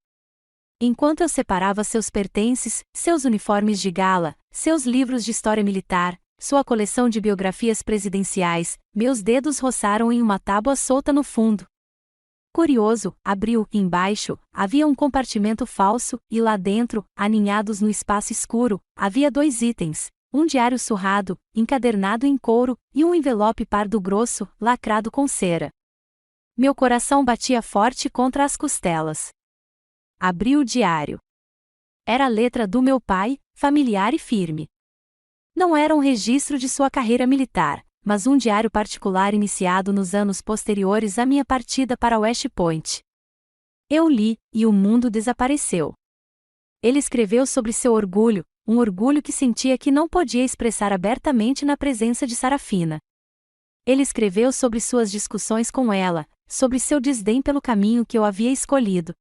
Enquanto eu separava seus pertences, seus uniformes de gala, seus livros de história militar, sua coleção de biografias presidenciais, meus dedos roçaram em uma tábua solta no fundo. Curioso, abriu, embaixo, havia um compartimento falso, e lá dentro, aninhados no espaço escuro, havia 2 itens, um diário surrado, encadernado em couro, e um envelope pardo grosso, lacrado com cera. Meu coração batia forte contra as costelas. Abri o diário. Era a letra do meu pai, familiar e firme. Não era um registro de sua carreira militar, mas um diário particular iniciado nos anos posteriores à minha partida para West Point. Eu li, e o mundo desapareceu. Ele escreveu sobre seu orgulho, um orgulho que sentia que não podia expressar abertamente na presença de Sarafina. Ele escreveu sobre suas discussões com ela, sobre seu desdém pelo caminho que eu havia escolhido.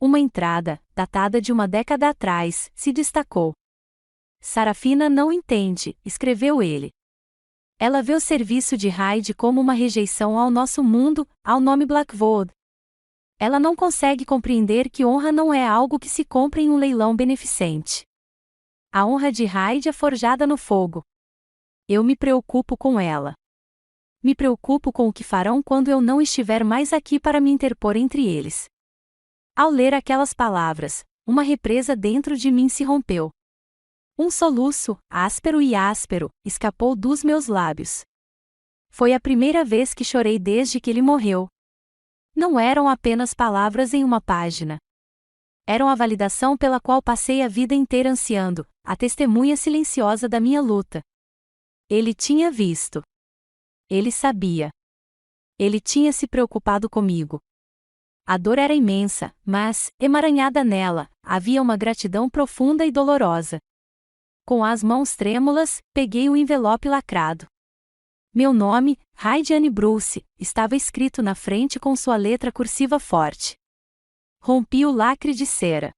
Uma entrada, datada de uma década atrás, se destacou. Sarafina não entende, escreveu ele. Ela vê o serviço de Hyde como uma rejeição ao nosso mundo, ao nome Blackwood. Ela não consegue compreender que honra não é algo que se compra em um leilão beneficente. A honra de Hyde é forjada no fogo. Eu me preocupo com ela. Me preocupo com o que farão quando eu não estiver mais aqui para me interpor entre eles. Ao ler aquelas palavras, uma represa dentro de mim se rompeu. Um soluço, áspero e áspero, escapou dos meus lábios. Foi a primeira vez que chorei desde que ele morreu. Não eram apenas palavras em uma página. Eram a validação pela qual passei a vida inteira ansiando, a testemunha silenciosa da minha luta. Ele tinha visto. Ele sabia. Ele tinha se preocupado comigo. A dor era imensa, mas, emaranhada nela, havia uma gratidão profunda e dolorosa. Com as mãos trêmulas, peguei o envelope lacrado. Meu nome, Raidiane Bruce, estava escrito na frente com sua letra cursiva forte. Rompi o lacre de cera.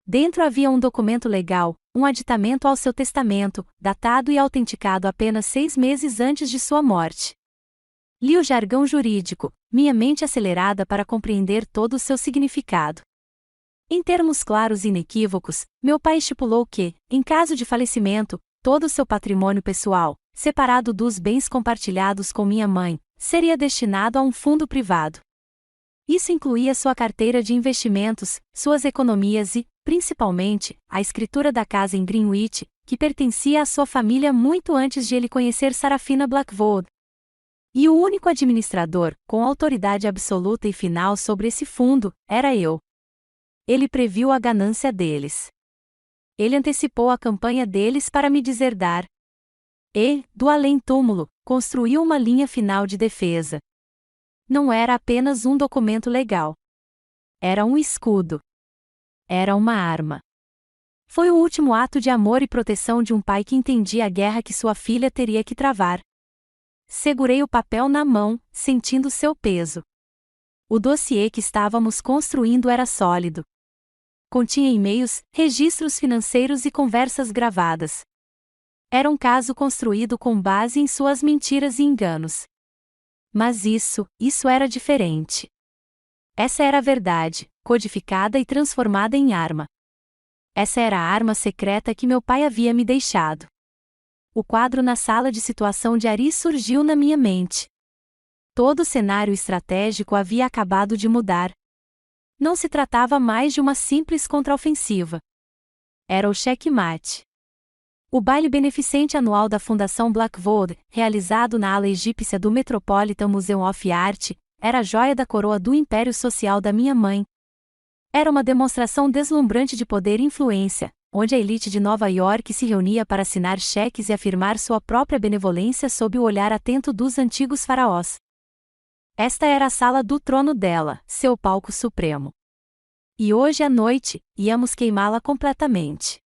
Dentro havia um documento legal, um aditamento ao seu testamento, datado e autenticado apenas 6 meses antes de sua morte. Li o jargão jurídico, minha mente acelerada para compreender todo o seu significado. Em termos claros e inequívocos, meu pai estipulou que, em caso de falecimento, todo o seu patrimônio pessoal, separado dos bens compartilhados com minha mãe, seria destinado a um fundo privado. Isso incluía sua carteira de investimentos, suas economias e, principalmente, a escritura da casa em Greenwich, que pertencia à sua família muito antes de ele conhecer Sarafina Blackwood. E o único administrador, com autoridade absoluta e final sobre esse fundo, era eu. Ele previu a ganância deles. Ele antecipou a campanha deles para me deserdar. E, do além-túmulo, construiu uma linha final de defesa. Não era apenas um documento legal. Era um escudo. Era uma arma. Foi o último ato de amor e proteção de um pai que entendia a guerra que sua filha teria que travar. Segurei o papel na mão, sentindo seu peso. O dossiê que estávamos construindo era sólido. Continha e-mails, registros financeiros e conversas gravadas. Era um caso construído com base em suas mentiras e enganos. Mas isso era diferente. Essa era a verdade, codificada e transformada em arma. Essa era a arma secreta que meu pai havia me deixado. O quadro na sala de situação de Ari surgiu na minha mente. Todo o cenário estratégico havia acabado de mudar. Não se tratava mais de uma simples contraofensiva. Era o checkmate. O baile beneficente anual da Fundação Blackwood, realizado na ala egípcia do Metropolitan Museum of Art, era a joia da coroa do império social da minha mãe. Era uma demonstração deslumbrante de poder e influência, onde a elite de Nova York se reunia para assinar cheques e afirmar sua própria benevolência sob o olhar atento dos antigos faraós. Esta era a sala do trono dela, seu palco supremo. E hoje à noite, íamos queimá-la completamente.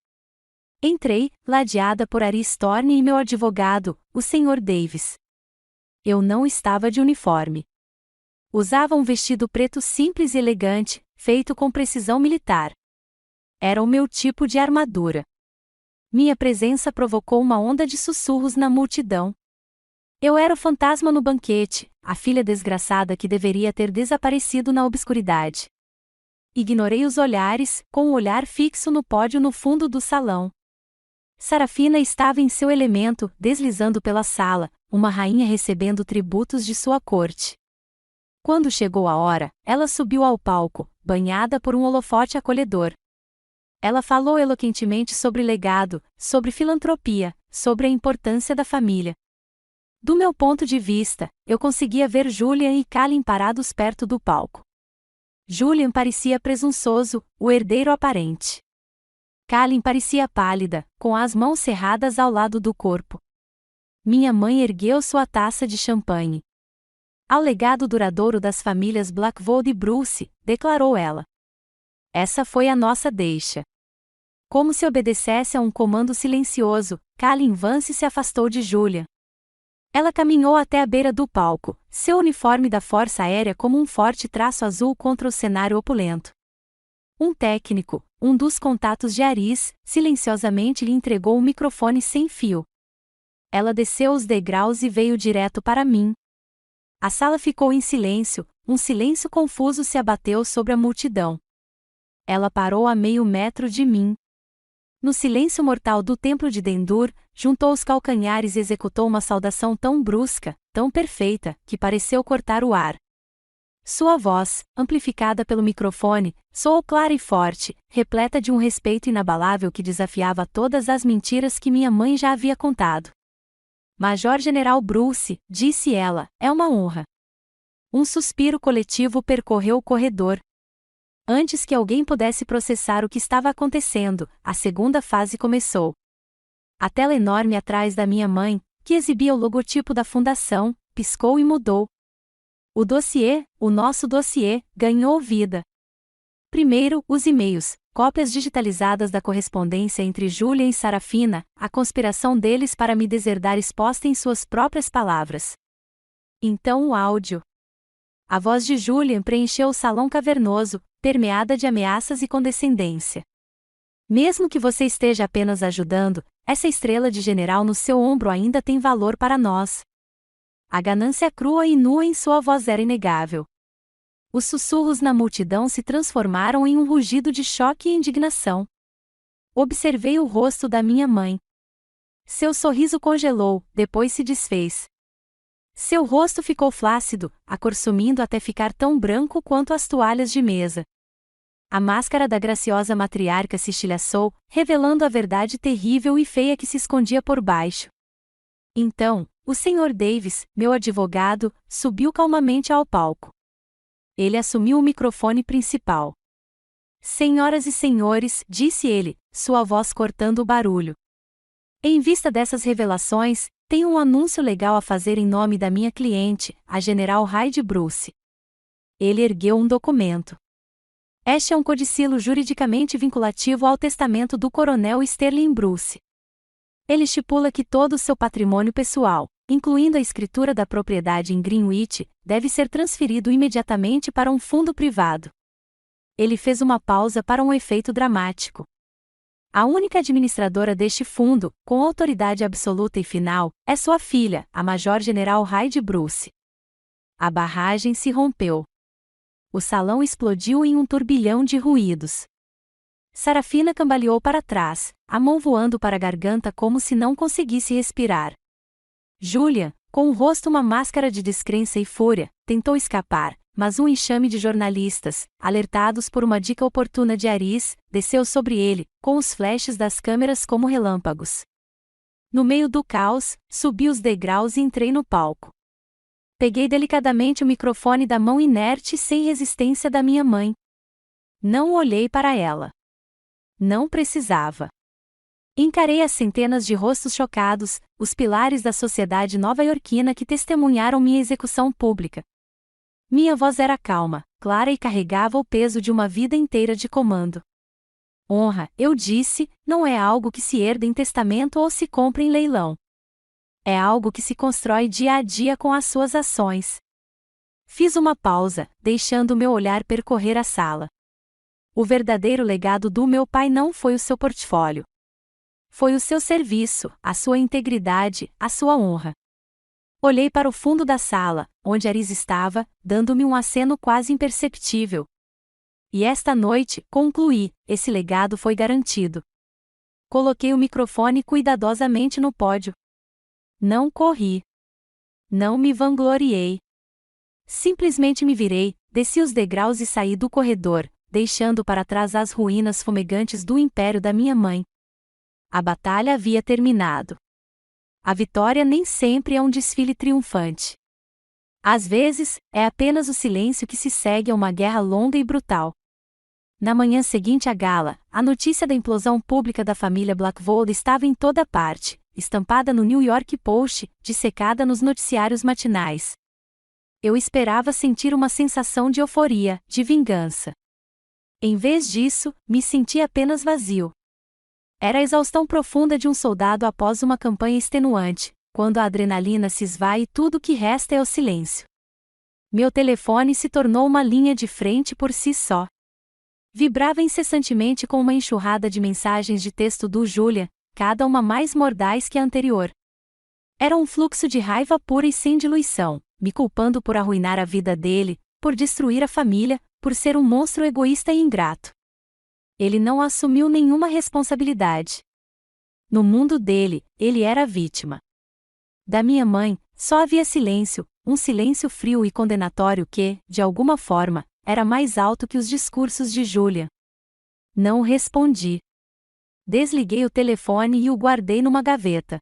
Entrei, ladeada por Ari Storni e meu advogado, o Sr. Davis. Eu não estava de uniforme. Usava um vestido preto simples e elegante, feito com precisão militar. Era o meu tipo de armadura. Minha presença provocou uma onda de sussurros na multidão. Eu era o fantasma no banquete, a filha desgraçada que deveria ter desaparecido na obscuridade. Ignorei os olhares, com o olhar fixo no pódio no fundo do salão. Sarafina estava em seu elemento, deslizando pela sala, uma rainha recebendo tributos de sua corte. Quando chegou a hora, ela subiu ao palco, banhada por um holofote acolhedor. Ela falou eloquentemente sobre legado, sobre filantropia, sobre a importância da família. Do meu ponto de vista, eu conseguia ver Julian e Calin parados perto do palco. Julian parecia presunçoso, o herdeiro aparente. Calin parecia pálida, com as mãos cerradas ao lado do corpo. Minha mãe ergueu sua taça de champanhe. Ao legado duradouro das famílias Blackwood e Bruce, declarou ela. Essa foi a nossa deixa. Como se obedecesse a um comando silencioso, Calin Vance se afastou de Julian. Ela caminhou até a beira do palco, seu uniforme da Força Aérea como um forte traço azul contra o cenário opulento. Um técnico, um dos contatos de Aris, silenciosamente lhe entregou um microfone sem fio. Ela desceu os degraus e veio direto para mim. A sala ficou em silêncio, um silêncio confuso se abateu sobre a multidão. Ela parou a meio metro de mim. No silêncio mortal do templo de Dendur, juntou os calcanhares e executou uma saudação tão brusca, tão perfeita, que pareceu cortar o ar. Sua voz, amplificada pelo microfone, soou clara e forte, repleta de um respeito inabalável que desafiava todas as mentiras que minha mãe já havia contado. Major-General Bruce, disse ela, é uma honra. Um suspiro coletivo percorreu o corredor. Antes que alguém pudesse processar o que estava acontecendo, a segunda fase começou. A tela enorme atrás da minha mãe, que exibia o logotipo da fundação, piscou e mudou. O dossiê, o nosso dossiê, ganhou vida. Primeiro, os e-mails, cópias digitalizadas da correspondência entre Julia e Sarafina, a conspiração deles para me deserdar exposta em suas próprias palavras. Então o áudio. A voz de Julian preencheu o salão cavernoso, permeada de ameaças e condescendência. Mesmo que você esteja apenas ajudando, essa estrela de general no seu ombro ainda tem valor para nós. A ganância crua e nua em sua voz era inegável. Os sussurros na multidão se transformaram em um rugido de choque e indignação. Observei o rosto da minha mãe. Seu sorriso congelou, depois se desfez. Seu rosto ficou flácido, a cor sumindo até ficar tão branco quanto as toalhas de mesa. A máscara da graciosa matriarca se estilhaçou, revelando a verdade terrível e feia que se escondia por baixo. Então, o Sr. Davis, meu advogado, subiu calmamente ao palco. Ele assumiu o microfone principal. Senhoras e senhores, disse ele, sua voz cortando o barulho. Em vista dessas revelações, tenho um anúncio legal a fazer em nome da minha cliente, a General Hyde Bruce. Ele ergueu um documento. Este é um codicilo juridicamente vinculativo ao testamento do Coronel Sterling Bruce. Ele estipula que todo o seu patrimônio pessoal, incluindo a escritura da propriedade em Greenwich, deve ser transferido imediatamente para um fundo privado. Ele fez uma pausa para um efeito dramático. A única administradora deste fundo, com autoridade absoluta e final, é sua filha, a Major-General Hyde Bruce. A barragem se rompeu. O salão explodiu em um turbilhão de ruídos. Sarafina cambaleou para trás, a mão voando para a garganta como se não conseguisse respirar. Julia, com o rosto uma máscara de descrença e fúria, tentou escapar, mas um enxame de jornalistas, alertados por uma dica oportuna de Aris, desceu sobre ele, com os flashes das câmeras como relâmpagos. No meio do caos, subi os degraus e entrei no palco. Peguei delicadamente o microfone da mão inerte e sem resistência da minha mãe. Não olhei para ela. Não precisava. Encarei as centenas de rostos chocados, os pilares da sociedade nova-iorquina que testemunharam minha execução pública. Minha voz era calma, clara e carregava o peso de uma vida inteira de comando. Honra, eu disse, não é algo que se herda em testamento ou se compra em leilão. É algo que se constrói dia a dia com as suas ações. Fiz uma pausa, deixando meu olhar percorrer a sala. O verdadeiro legado do meu pai não foi o seu portfólio. Foi o seu serviço, a sua integridade, a sua honra. Olhei para o fundo da sala, onde Aris estava, dando-me um aceno quase imperceptível. E esta noite, concluí, esse legado foi garantido. Coloquei o microfone cuidadosamente no pódio. Não corri. Não me vangloriei. Simplesmente me virei, desci os degraus e saí do corredor, deixando para trás as ruínas fumegantes do império da minha mãe. A batalha havia terminado. A vitória nem sempre é um desfile triunfante. Às vezes, é apenas o silêncio que se segue a uma guerra longa e brutal. Na manhã seguinte à gala, a notícia da implosão pública da família Blackwood estava em toda parte, estampada no New York Post, dissecada nos noticiários matinais. Eu esperava sentir uma sensação de euforia, de vingança. Em vez disso, me senti apenas vazio. Era a exaustão profunda de um soldado após uma campanha extenuante, quando a adrenalina se esvai e tudo o que resta é o silêncio. Meu telefone se tornou uma linha de frente por si só. Vibrava incessantemente com uma enxurrada de mensagens de texto do Julia, cada uma mais mordaz que a anterior. Era um fluxo de raiva pura e sem diluição, me culpando por arruinar a vida dele, por destruir a família, por ser um monstro egoísta e ingrato. Ele não assumiu nenhuma responsabilidade. No mundo dele, ele era a vítima. Da minha mãe, Só havia silêncio, um silêncio frio e condenatório que, de alguma forma, era mais alto que os discursos de Julia. Não respondi. Desliguei o telefone e o guardei numa gaveta.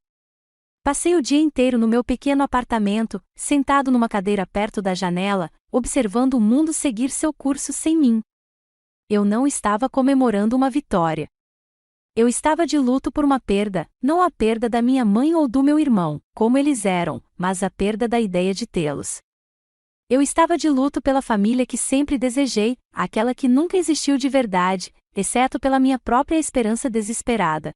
Passei o dia inteiro no meu pequeno apartamento, sentado numa cadeira perto da janela, observando o mundo seguir seu curso sem mim. Eu não estava comemorando uma vitória. Eu estava de luto por uma perda, não a perda da minha mãe ou do meu irmão, como eles eram, mas a perda da ideia de tê-los. Eu estava de luto pela família que sempre desejei, aquela que nunca existiu de verdade, exceto pela minha própria esperança desesperada.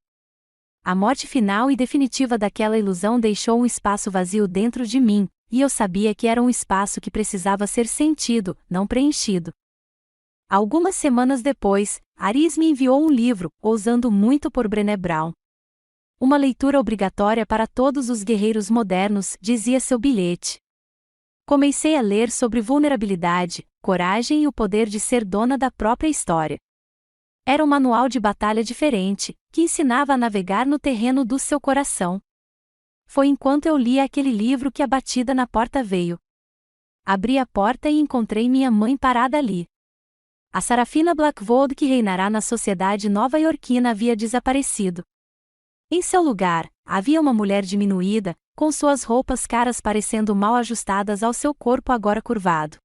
A morte final e definitiva daquela ilusão deixou um espaço vazio dentro de mim, e eu sabia que era um espaço que precisava ser sentido, não preenchido. Algumas semanas depois, Aris me enviou um livro, Ousando Muito por Brené Brown. Uma leitura obrigatória para todos os guerreiros modernos, dizia seu bilhete. Comecei a ler sobre vulnerabilidade, coragem e o poder de ser dona da própria história. Era um manual de batalha diferente, que ensinava a navegar no terreno do seu coração. Foi enquanto eu lia aquele livro que a batida na porta veio. Abri a porta e encontrei minha mãe parada ali. A Sarafina Blackwood que reinará na sociedade nova-iorquina havia desaparecido. Em seu lugar, havia uma mulher diminuída, com suas roupas caras parecendo mal ajustadas ao seu corpo agora curvado.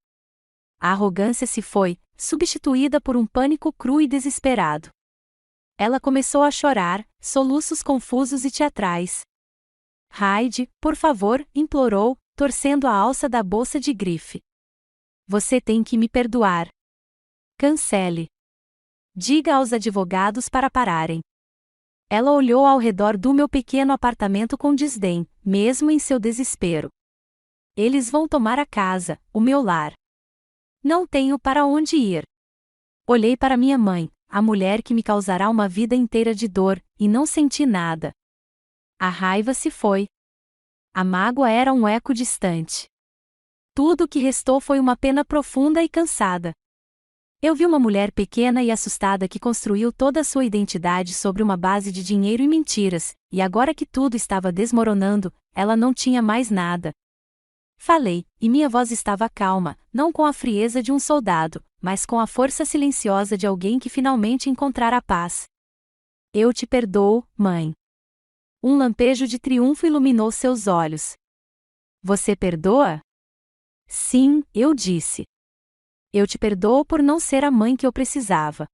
A arrogância se foi, substituída por um pânico cru e desesperado. Ela começou a chorar, soluços confusos e teatrais. Hyde, por favor, implorou, torcendo a alça da bolsa de grife. Você tem que me perdoar. Cancele. Diga aos advogados para pararem. Ela olhou ao redor do meu pequeno apartamento com desdém, mesmo em seu desespero. Eles vão tomar a casa, o meu lar. Não tenho para onde ir. Olhei para minha mãe, a mulher que me causará uma vida inteira de dor, e não senti nada. A raiva se foi. A mágoa era um eco distante. Tudo o que restou foi uma pena profunda e cansada. Eu vi uma mulher pequena e assustada que construiu toda a sua identidade sobre uma base de dinheiro e mentiras, e agora que tudo estava desmoronando, ela não tinha mais nada. Falei, e minha voz estava calma, não com a frieza de um soldado, mas com a força silenciosa de alguém que finalmente encontrara a paz. Eu te perdoo, mãe. Um lampejo de triunfo iluminou seus olhos. Você perdoa? Sim, eu disse. Eu te perdoo por não ser a mãe que eu precisava.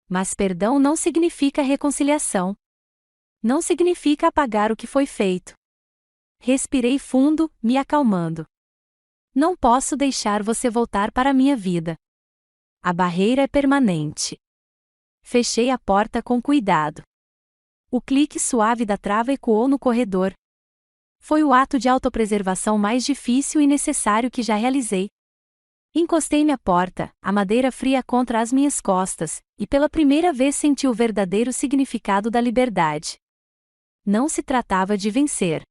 Mas perdão não significa reconciliação. Não significa apagar o que foi feito. Respirei fundo, me acalmando. Não posso deixar você voltar para a minha vida. A barreira é permanente. Fechei a porta com cuidado. O clique suave da trava ecoou no corredor. Foi o ato de autopreservação mais difícil e necessário que já realizei. Encostei-me à porta, a madeira fria contra as minhas costas, e pela primeira vez senti o verdadeiro significado da liberdade. Não se tratava de vencer.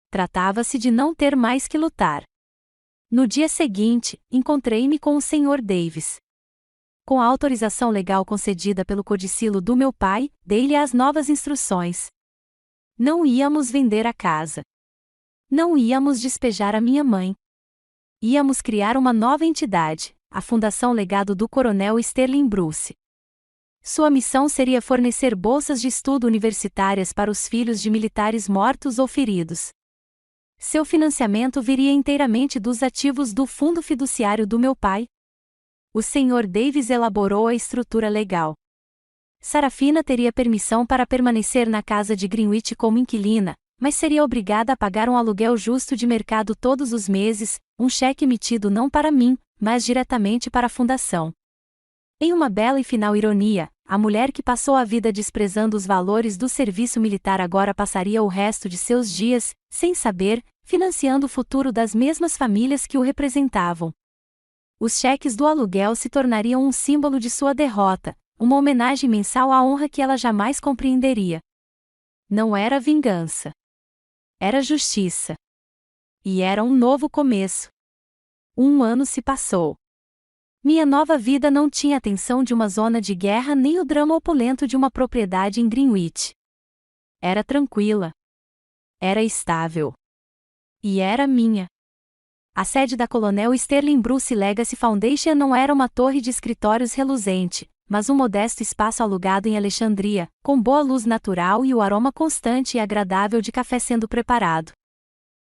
Tratava-se de não ter mais que lutar. No dia seguinte, encontrei-me com o Sr. Davis. Com a autorização legal concedida pelo codicilo do meu pai, dei-lhe as novas instruções. Não íamos vender a casa. Não íamos despejar a minha mãe. Íamos criar uma nova entidade, a Fundação Legado do Coronel Sterling Bruce. Sua missão seria fornecer bolsas de estudo universitárias para os filhos de militares mortos ou feridos. Seu financiamento viria inteiramente dos ativos do fundo fiduciário do meu pai. O Sr. Davis elaborou a estrutura legal. Sarafina teria permissão para permanecer na casa de Greenwich como inquilina, mas seria obrigada a pagar um aluguel justo de mercado todos os meses, um cheque emitido não para mim, mas diretamente para a fundação. Em uma bela e final ironia, a mulher que passou a vida desprezando os valores do serviço militar agora passaria o resto de seus dias, sem saber, financiando o futuro das mesmas famílias que o representavam. Os cheques do aluguel se tornariam um símbolo de sua derrota, uma homenagem mensal à honra que ela jamais compreenderia. Não era vingança. Era justiça. E era um novo começo. 1 ano se passou. Minha nova vida não tinha a tensão de uma zona de guerra nem o drama opulento de uma propriedade em Greenwich. Era tranquila. Era estável. E era minha. A sede da Colonel Sterling Bruce Legacy Foundation não era uma torre de escritórios reluzente, mas um modesto espaço alugado em Alexandria, com boa luz natural e o aroma constante e agradável de café sendo preparado.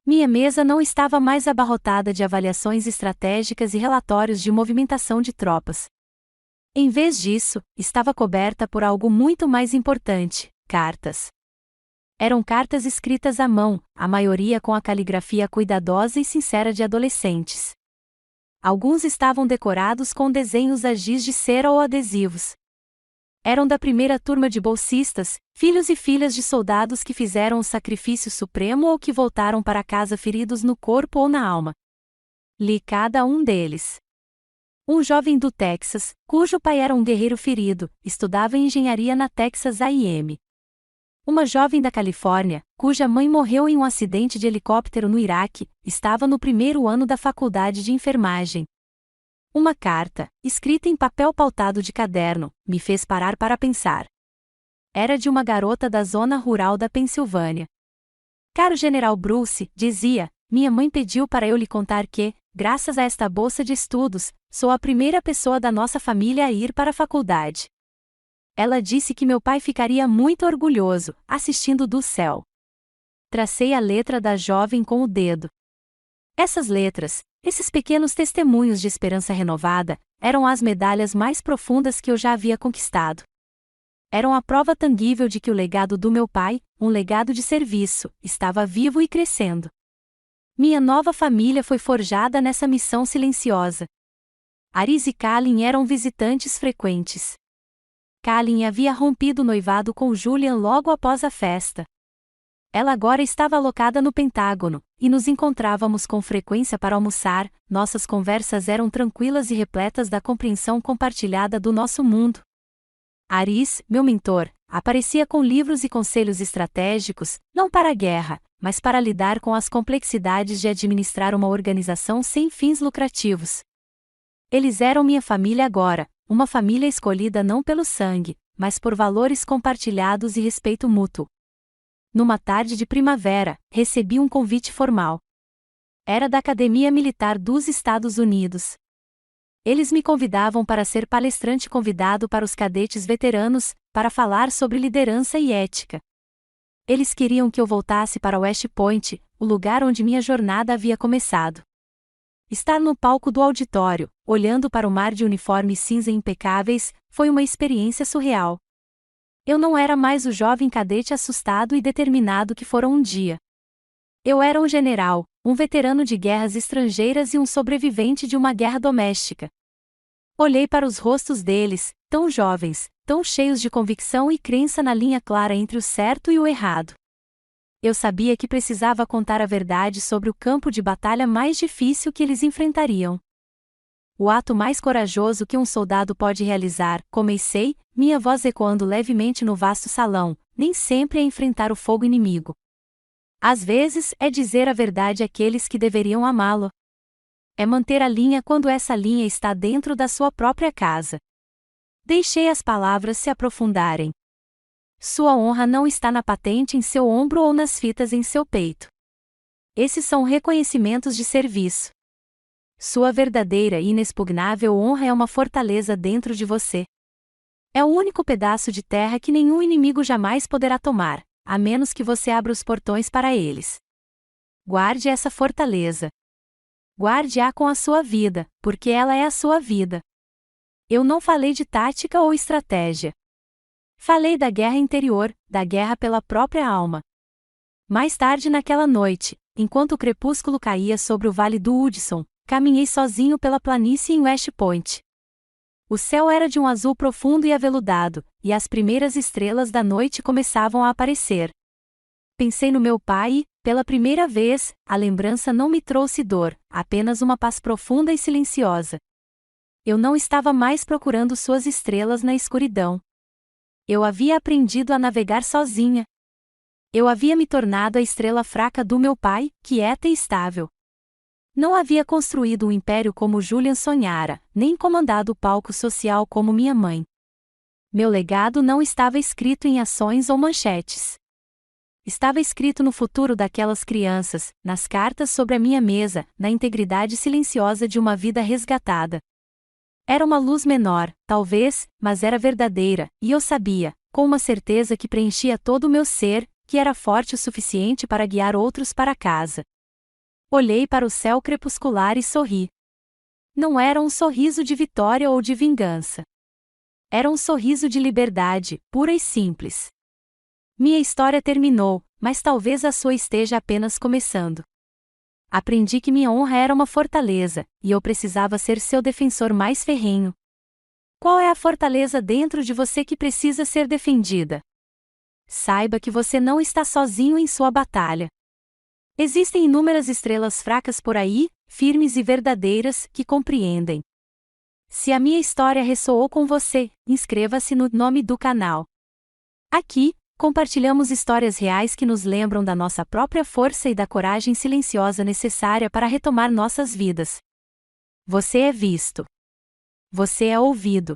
Minha mesa não estava mais abarrotada de avaliações estratégicas e relatórios de movimentação de tropas. Em vez disso, estava coberta por algo muito mais importante: cartas. Eram cartas escritas à mão, a maioria com a caligrafia cuidadosa e sincera de adolescentes. Alguns estavam decorados com desenhos a giz de cera ou adesivos. Eram da primeira turma de bolsistas, filhos e filhas de soldados que fizeram o sacrifício supremo ou que voltaram para casa feridos no corpo ou na alma. Li cada um deles. Um jovem do Texas, cujo pai era um guerreiro ferido, estudava engenharia na Texas A&M. Uma jovem da Califórnia, cuja mãe morreu em um acidente de helicóptero no Iraque, estava no primeiro ano da faculdade de enfermagem. Uma carta, escrita em papel pautado de caderno, me fez parar para pensar. Era de uma garota da zona rural da Pensilvânia. Caro General Bruce, dizia, minha mãe pediu para eu lhe contar que, graças a esta bolsa de estudos, sou a primeira pessoa da nossa família a ir para a faculdade. Ela disse que meu pai ficaria muito orgulhoso, assistindo do céu. Tracei a letra da jovem com o dedo. Essas letras, esses pequenos testemunhos de esperança renovada, eram as medalhas mais profundas que eu já havia conquistado. Eram a prova tangível de que o legado do meu pai, um legado de serviço, estava vivo e crescendo. Minha nova família foi forjada nessa missão silenciosa. Aris e Kalin eram visitantes frequentes. Kalin havia rompido o noivado com Julian logo após a festa. Ela agora estava alocada no Pentágono, e nos encontrávamos com frequência para almoçar. Nossas conversas eram tranquilas e repletas da compreensão compartilhada do nosso mundo. Aris, meu mentor, aparecia com livros e conselhos estratégicos, não para a guerra, mas para lidar com as complexidades de administrar uma organização sem fins lucrativos. Eles eram minha família agora, uma família escolhida não pelo sangue, mas por valores compartilhados e respeito mútuo. Numa tarde de primavera, recebi um convite formal. Era da Academia Militar dos Estados Unidos. Eles me convidavam para ser palestrante convidado para os cadetes veteranos, para falar sobre liderança e ética. Eles queriam que eu voltasse para West Point, o lugar onde minha jornada havia começado. Estar no palco do auditório, olhando para o mar de uniformes cinza impecáveis, foi uma experiência surreal. Eu não era mais o jovem cadete assustado e determinado que fora um dia. Eu era um general, um veterano de guerras estrangeiras e um sobrevivente de uma guerra doméstica. Olhei para os rostos deles, tão jovens, tão cheios de convicção e crença na linha clara entre o certo e o errado. Eu sabia que precisava contar a verdade sobre o campo de batalha mais difícil que eles enfrentariam. O ato mais corajoso que um soldado pode realizar, comecei, minha voz ecoando levemente no vasto salão, nem sempre é enfrentar o fogo inimigo. Às vezes, é dizer a verdade àqueles que deveriam amá-lo. É manter a linha quando essa linha está dentro da sua própria casa. Deixei as palavras se aprofundarem. Sua honra não está na patente em seu ombro ou nas fitas em seu peito. Esses são reconhecimentos de serviço. Sua verdadeira e inexpugnável honra é uma fortaleza dentro de você. É o único pedaço de terra que nenhum inimigo jamais poderá tomar, a menos que você abra os portões para eles. Guarde essa fortaleza. Guarde-a com a sua vida, porque ela é a sua vida. Eu não falei de tática ou estratégia. Falei da guerra interior, da guerra pela própria alma. Mais tarde naquela noite, enquanto o crepúsculo caía sobre o vale do Hudson, caminhei sozinho pela planície em West Point. O céu era de um azul profundo e aveludado, e as primeiras estrelas da noite começavam a aparecer. Pensei no meu pai e, pela primeira vez, a lembrança não me trouxe dor, apenas uma paz profunda e silenciosa. Eu não estava mais procurando suas estrelas na escuridão. Eu havia aprendido a navegar sozinha. Eu havia me tornado a estrela fraca do meu pai, quieta e estável. Não havia construído um império como Julian sonhara, nem comandado o palco social como minha mãe. Meu legado não estava escrito em ações ou manchetes. Estava escrito no futuro daquelas crianças, nas cartas sobre a minha mesa, na integridade silenciosa de uma vida resgatada. Era uma luz menor, talvez, mas era verdadeira, e eu sabia, com uma certeza que preenchia todo o meu ser, que era forte o suficiente para guiar outros para casa. Olhei para o céu crepuscular e sorri. Não era um sorriso de vitória ou de vingança. Era um sorriso de liberdade, pura e simples. Minha história terminou, mas talvez a sua esteja apenas começando. Aprendi que minha honra era uma fortaleza, e eu precisava ser seu defensor mais ferrenho. Qual é a fortaleza dentro de você que precisa ser defendida? Saiba que você não está sozinho em sua batalha. Existem inúmeras estrelas fracas por aí, firmes e verdadeiras, que compreendem. Se a minha história ressoou com você, inscreva-se no nome do canal. Aqui, compartilhamos histórias reais que nos lembram da nossa própria força e da coragem silenciosa necessária para retomar nossas vidas. Você é visto. Você é ouvido.